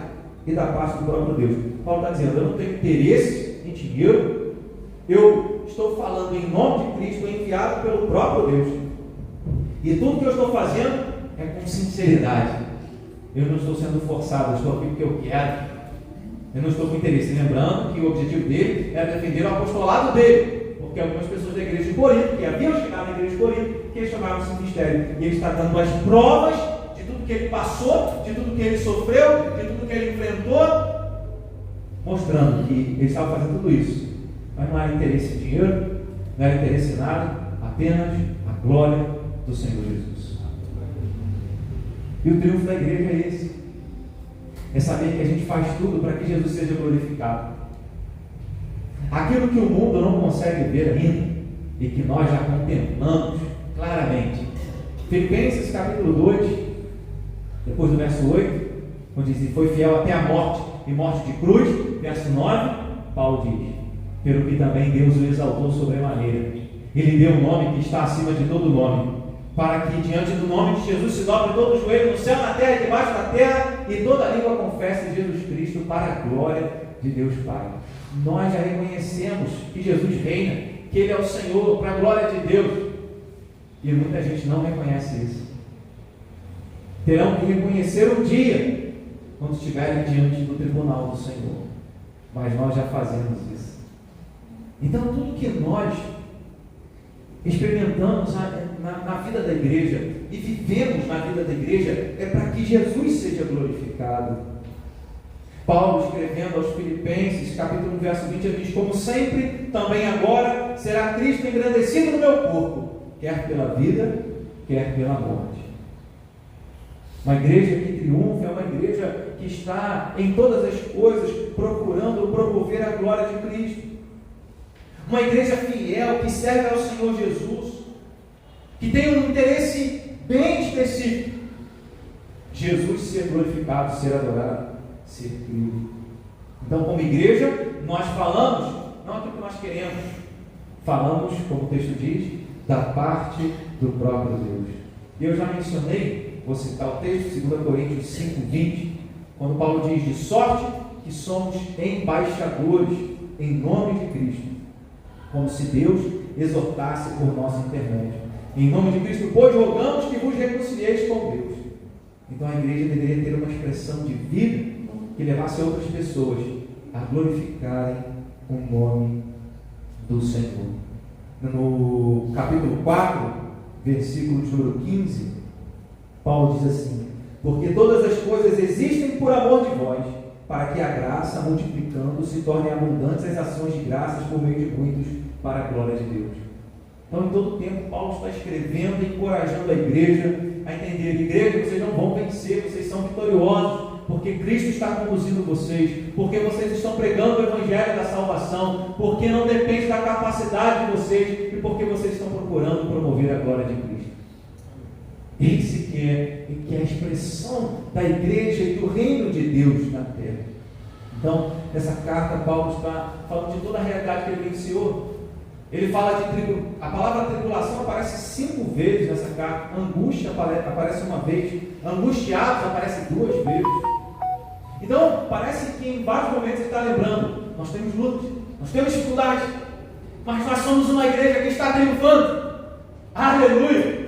e da parte do próprio Deus. Paulo está dizendo: eu não tenho interesse em dinheiro, eu estou falando em nome de Cristo, enviado pelo próprio Deus, e tudo que eu estou fazendo é com sinceridade. Eu não estou sendo forçado, eu estou aqui porque eu quero, eu não estou com interesse. Lembrando que o objetivo dele era defender o apostolado dele, porque algumas pessoas da igreja de Corinto, que haviam chegado na igreja de Corinto, que eles chamavam esse mistério, e ele está dando as provas de tudo que ele passou, de tudo que ele sofreu, de tudo que ele enfrentou, mostrando que ele estava fazendo tudo isso, mas não era interesse em dinheiro, não era interesse em nada, apenas a glória do Senhor Jesus. E o triunfo da igreja é esse, é saber que a gente faz tudo para que Jesus seja glorificado. Aquilo que o mundo não consegue ver ainda, e que nós já contemplamos claramente. Filipenses capítulo 2, depois do verso 8, onde diz: foi fiel até a morte, e morte de cruz. Verso 9, Paulo diz: pelo que também Deus o exaltou sobremaneira. Ele deu um nome que está acima de todo nome, para que diante do nome de Jesus se dobre todo o joelho no céu, na terra e debaixo da terra, e toda língua confesse Jesus Cristo para a glória de Deus Pai. Nós já reconhecemos que Jesus reina, que Ele é o Senhor, para a glória de Deus, e muita gente não reconhece isso. Terão que reconhecer um dia, quando estiverem diante do tribunal do Senhor, mas nós já fazemos isso. Então, tudo que nós experimentamos na vida da igreja e vivemos na vida da igreja é para que Jesus seja glorificado. Paulo, escrevendo aos Filipenses, capítulo 1, verso 20, ele diz: como sempre, também agora será Cristo engrandecido no meu corpo, quer pela vida, quer pela morte. Uma igreja que triunfa é uma igreja que está em todas as coisas procurando promover a glória de Cristo. Uma igreja fiel que serve ao Senhor Jesus, que tem um interesse bem específico: Jesus ser glorificado, ser adorado, ser crido. Então, como igreja, nós falamos não aquilo que nós queremos, falamos, como o texto diz, da parte do próprio Deus. Eu já mencionei, vou citar o texto, 2 Coríntios 5:20, quando Paulo diz: de sorte que somos embaixadores em nome de Cristo, como se Deus exortasse por nosso intermédio. Em nome de Cristo, pois, rogamos que vos reconcilieis com Deus. Então a igreja deveria ter uma expressão de vida que levasse outras pessoas a glorificarem o nome do Senhor. No capítulo 4, versículo de número 15, Paulo diz assim: porque todas as coisas existem por amor de vós, para que a graça, multiplicando, se torne abundantes as ações de graças por meio de muitos, para a glória de Deus. Então, em todo tempo, Paulo está escrevendo e encorajando a igreja a entender: igreja, vocês não vão vencer, vocês são vitoriosos, porque Cristo está conduzindo vocês, porque vocês estão pregando o Evangelho da salvação, porque não depende da capacidade de vocês, e porque vocês estão procurando promover a glória de Cristo. Esse que é a expressão da igreja e do reino de Deus na terra. Então, nessa carta, Paulo está falando de toda a realidade que ele vivenciou. Ele fala de a palavra tribulação aparece 5 vezes nessa carta, angústia aparece uma vez, angustiados aparece 2 vezes. Então, parece que em vários momentos ele está lembrando: nós temos lutas, nós temos dificuldades, mas nós somos uma igreja que está triunfando. Aleluia!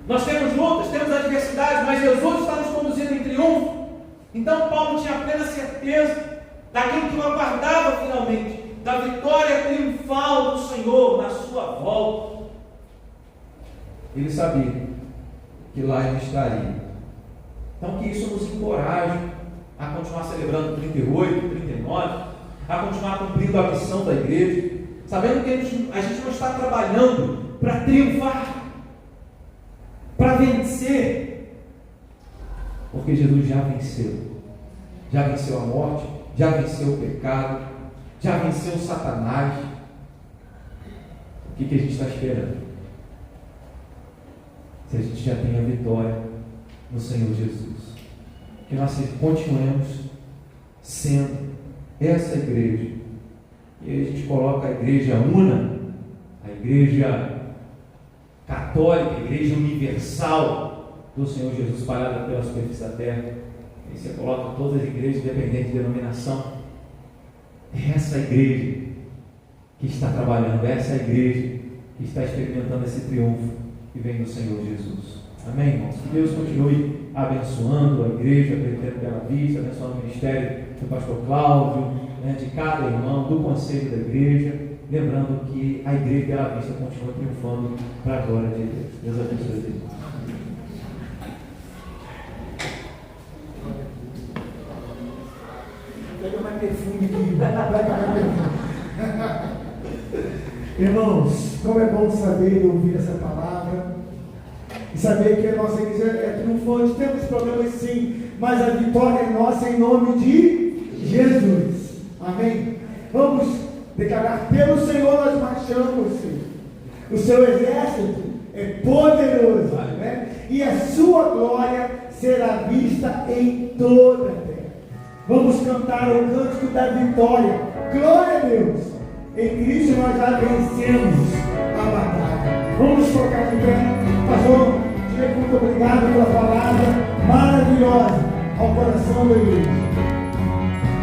Nós temos lutas, temos adversidades, mas Jesus está nos conduzindo em triunfo. Então Paulo tinha plena certeza daquilo que o aguardava finalmente, da vitória triunfal do Senhor na sua volta. Ele sabia que lá ele estaria. Então que isso nos encoraje a continuar celebrando 38, 39, a continuar cumprindo a missão da igreja, sabendo que a gente não está trabalhando para triunfar, para vencer, porque Jesus já venceu a morte, já venceu o pecado, já venceu Satanás. O que a gente está esperando? Se a gente já tem a vitória no Senhor Jesus, que nós continuemos sendo essa igreja. E aí a gente coloca a igreja una, a igreja católica, a igreja universal do Senhor Jesus espalhada pela superfície da terra. Aí você coloca todas as igrejas, independente de denominação. É essa igreja que está trabalhando, é essa igreja que está experimentando esse triunfo que vem do Senhor Jesus. Amém, irmãos? Que Deus continue abençoando a igreja, Presbiteriana Bela Vista, abençoando o ministério do pastor Cláudio, de cada irmão, do conselho da igreja, lembrando que a igreja Bela Vista continua triunfando para a glória de Deus. Deus abençoe a Deus. Pega mais perfume aqui, pega mais perfume. Irmãos, como é bom saber e ouvir essa palavra e saber que a nossa igreja é triunfante. Temos problemas sim, mas a vitória é nossa em nome de Jesus. Amém? Vamos declarar: pelo Senhor nós marchamos, Senhor. O seu exército é poderoso, né? E a sua glória será vista em toda a terra. Vamos cantar o cântico da vitória. Glória a Deus. Em Cristo nós já vencemos a batalha. Vamos colocar de pé. Pastor, Diego, muito obrigado pela palavra maravilhosa ao coração da igreja.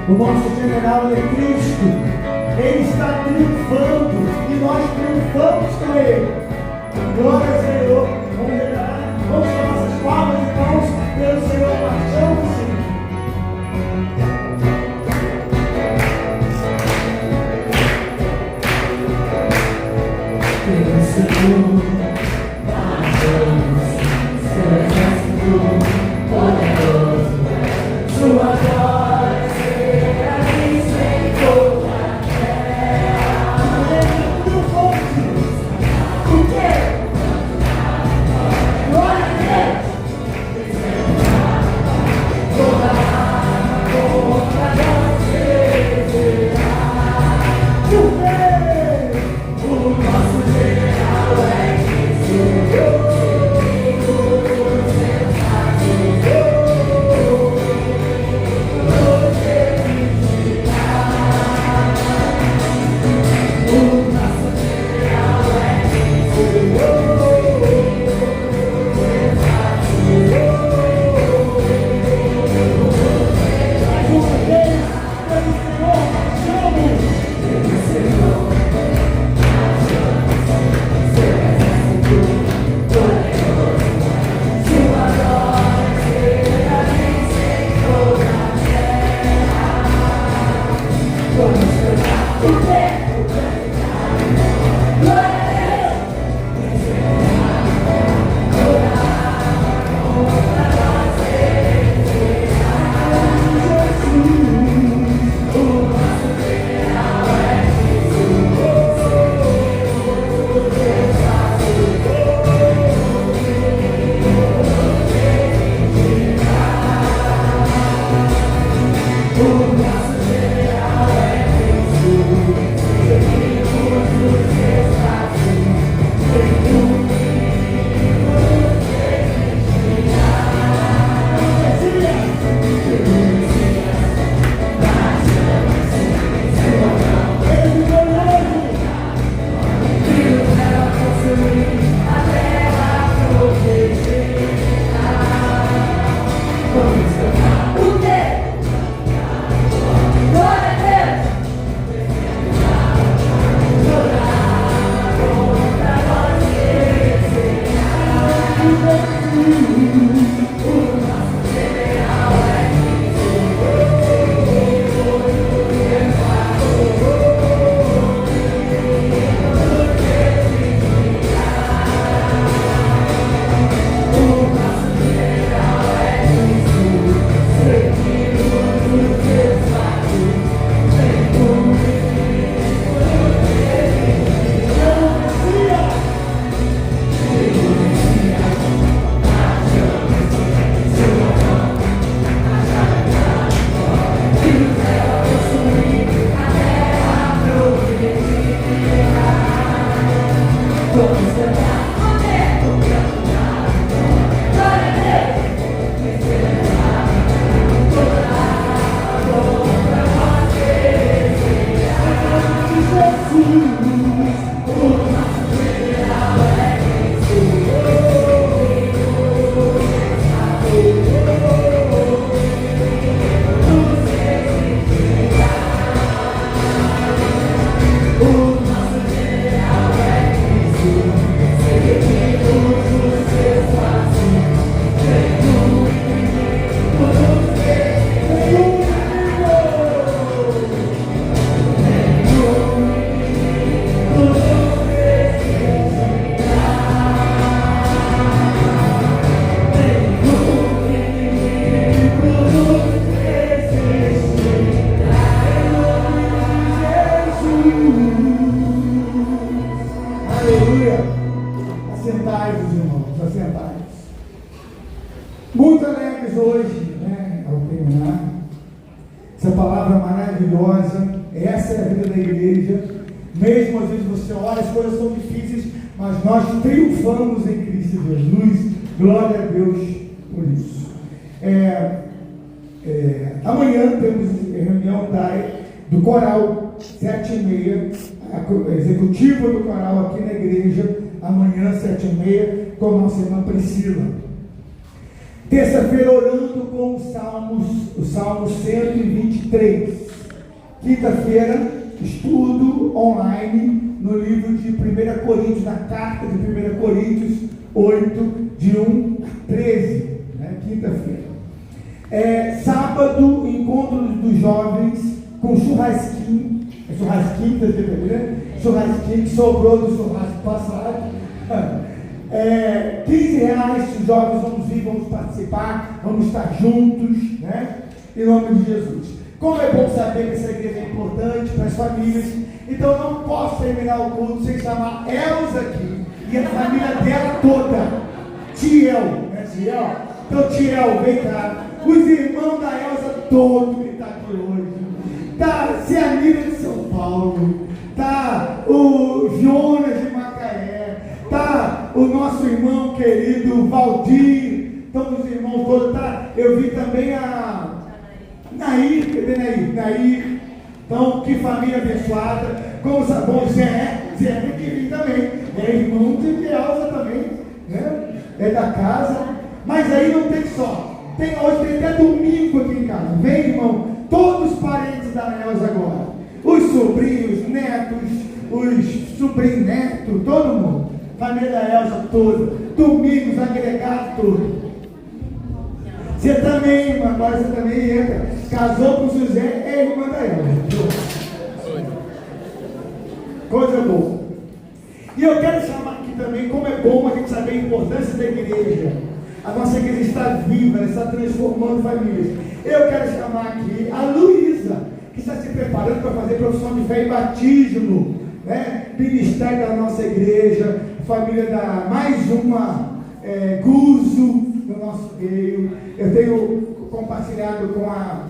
O nosso general é Cristo. Ele está triunfando e nós triunfamos com Ele. Glória ao Senhor. Vamos declarar. Vamos com nossas palmas e mãos pelo Senhor, paixão do Senhor. Pelo Senhor, maravilhoso, seu exército poderoso, sua glória será vista em toda a terra. O quê? Glória a Deus! Toda a contra você será. O quê? O nosso general é Cristo. Assentai-vos, irmãos, assentai-vos. Muito alegres hoje, né, ao terminar essa palavra maravilhosa. Essa é a vida da igreja. Mesmo às vezes você olha, as coisas são difíceis, mas nós triunfamos em Cristo Jesus. Glória a Deus por isso. Amanhã temos reunião do coral 7h30, a executiva do coral aqui na igreja, amanhã, 7h30, com a nossa irmã Priscila. Terça-feira, orando com o Salmo 123. Quinta-feira, estudo online no livro de 1 Coríntios, na carta de 1 Coríntios 8, de 1 a 13, né? Quinta-feira. Sábado, encontro dos jovens com churrasquinho, churrasquinho que sobrou do churrasco passado. R$15, os jovens vamos vir, vamos participar, vamos estar juntos, né? Em nome de Jesus. Como é bom saber que essa igreja é importante para as famílias, então eu não posso terminar o culto sem chamar Elza aqui e a família dela toda. Tiel, né, Tiel? Então, Tiel, vem cá. Os irmãos da Elza todos que estão aqui hoje. Tá Cianira de São Paulo, tá o Jonas de Macaé, tá o nosso irmão querido Valdir, estão os irmãos todos, tá? Eu vi também a Nair, cadê Nair? Nair, então que família abençoada, como sabão, Zé tem que vir também, é irmão de Elza também, né? É da casa, mas aí não tem só, hoje tem até domingo aqui em casa, vem irmão, todos os parentes da Elza agora, os sobrinhos, netos, os sobrinhos netos, todo mundo, família da Elza toda, domingos agregados todos. Você também, irmã, agora você também entra. Casou com o José, é irmã da Elza. Coisa boa. E eu quero chamar aqui também, como é bom a gente saber a importância da igreja. A nossa igreja está viva, ela está transformando famílias. Eu quero chamar aqui a Luísa, que está se preparando para fazer profissão de fé e batismo, né? Ministério da nossa igreja, família da mais uma Guzo no nosso meio. Eu tenho compartilhado com a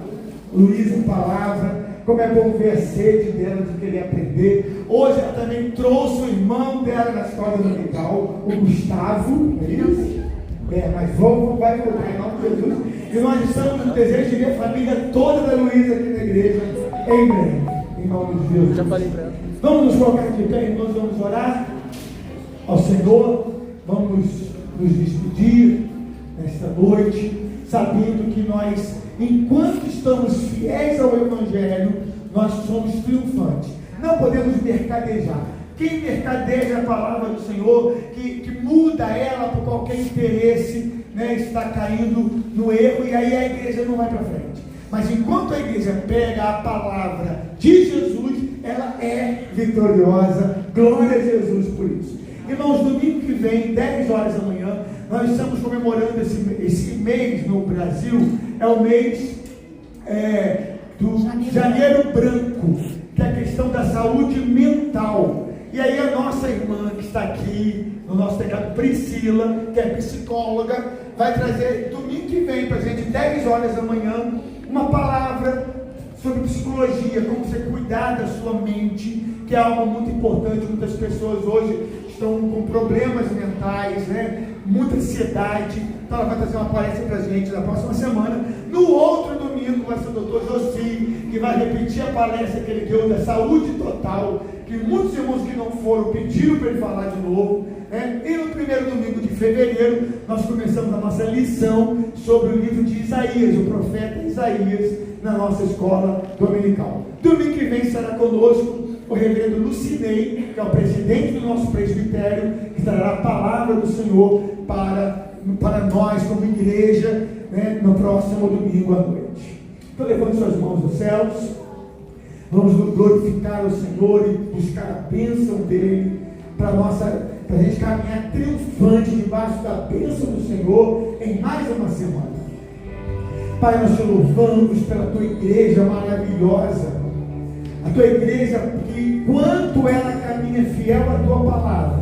Luísa a palavra, como é bom ver a sede dela de querer aprender. Hoje ela também trouxe o irmão dela na escola dominical, o Gustavo, é isso? Mas vai voltar em nome de Jesus. E nós estamos no desejo de ver a família toda da Luísa aqui na igreja em breve, em nome de Jesus. Já falei para ela. Vamos nos colocar de pé, nós vamos orar ao Senhor, vamos nos despedir nesta noite, sabendo que nós, enquanto estamos fiéis ao Evangelho, nós somos triunfantes. Não podemos mercadejar. Quem mercadeja a palavra do Senhor, que muda ela por qualquer interesse, né, está caindo no erro, e aí a igreja não vai para frente. Mas enquanto a igreja pega a palavra de Jesus, ela é vitoriosa. Glória a Jesus por isso. Irmãos, domingo que vem, 10 horas da manhã, nós estamos comemorando esse mês no Brasil, é o mês do Janeiro Branco, que é a questão da saúde mental. E aí a nossa irmã que está aqui, no nosso teclado, Priscila, que é psicóloga, vai trazer domingo que vem para a gente, 10 horas da manhã, uma palavra sobre psicologia, como você cuidar da sua mente, que é algo muito importante. Muitas pessoas hoje estão com problemas mentais, né? Muita ansiedade. Então ela vai trazer uma palestra para a gente na próxima semana. No outro domingo vai ser o Dr. Josi, que vai repetir a palestra que ele deu da saúde total, que muitos irmãos que não foram pediram para ele falar de novo, né? E no primeiro domingo de fevereiro nós começamos a nossa lição sobre o livro de Isaías, o profeta Isaías, na nossa escola dominical. Domingo que vem estará conosco o reverendo Lucinei, que é o presidente do nosso presbitério, que trará a palavra do Senhor para nós como igreja, né, no próximo domingo à noite. Então levante suas mãos aos céus, vamos glorificar o Senhor e buscar a bênção dele para a gente caminhar triunfante debaixo da bênção do Senhor em mais uma semana. Pai, nós te louvamos pela tua igreja maravilhosa, a tua igreja que, quanto ela caminha fiel à tua palavra,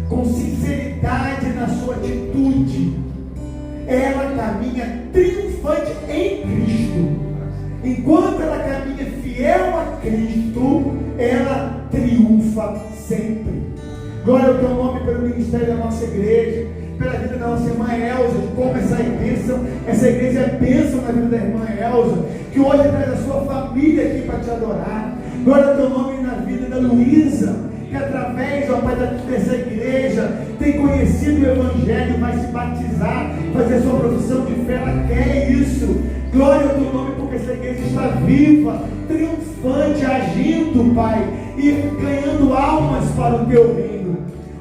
com sinceridade na sua atitude, ela caminha triunfante em Cristo. Enquanto ela caminha fiel a Cristo, ela triunfa sempre. Glória ao teu nome pelo ministério da nossa igreja, pela vida da nossa irmã Elza, como essa igreja é bênção na vida da irmã Elza, que hoje traz a sua família aqui para te adorar. Glória ao teu nome na vida da Luísa, que através, ó Pai, dessa igreja, tem conhecido o Evangelho, vai se batizar, fazer sua profissão de fé, ela quer isso. Glória ao teu nome, porque essa igreja está viva, triunfante, agindo, Pai, e ganhando almas para o teu reino.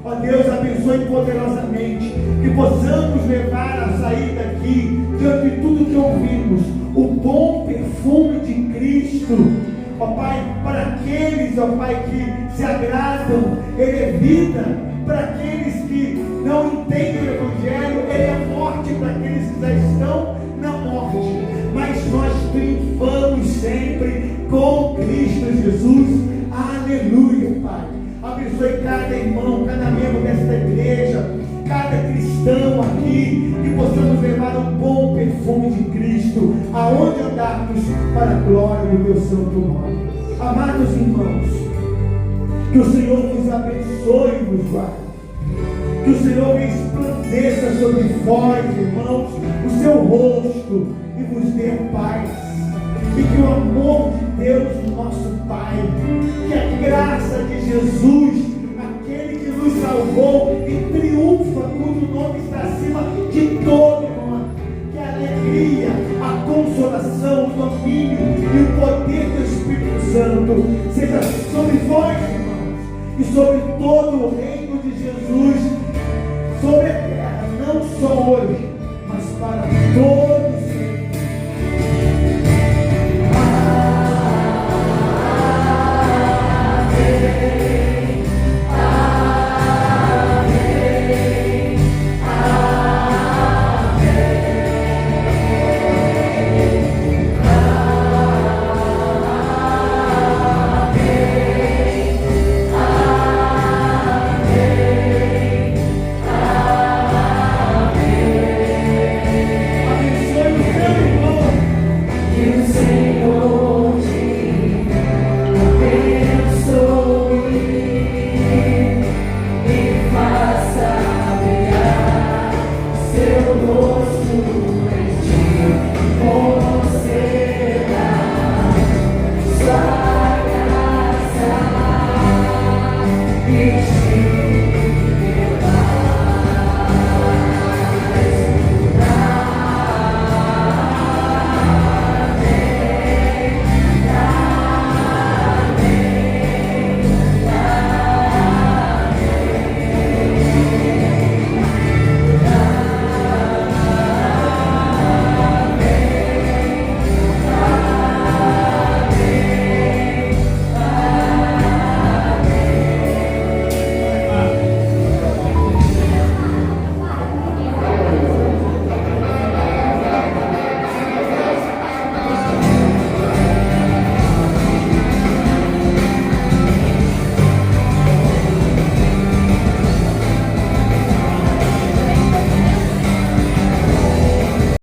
Ó Deus, abençoe poderosamente, que possamos levar a sair daqui, diante de tudo que ouvimos, o bom perfume de Cristo. Ó Pai, para aqueles, ó Pai, que se agradam, Ele é vida. Para aqueles que não entendem o Evangelho, Ele é morte. Para aqueles que já estão na morte, mas nós triunfamos sempre com Cristo Jesus. Aleluia, Pai. Abençoe cada irmão, cada membro desta igreja, cada cristão aqui, que possamos levar um bom perfume de Cristo aonde andarmos, para a glória do teu santo nome. Amados irmãos, que o Senhor vos abençoe e vos guarde, que o Senhor resplandeça sobre vós, irmãos, o seu rosto e vos dê paz, e que o amor de Deus, nosso Pai, que a graça de Jesus, aquele que nos salvou e triunfa, cujo nome está acima de todo nome, que a alegria, a consolação, o domínio e o poder do Espírito Santo seja sobre vós, irmãos, e sobre todo o reino de Jesus, sobre a terra, não só hoje, mas para todos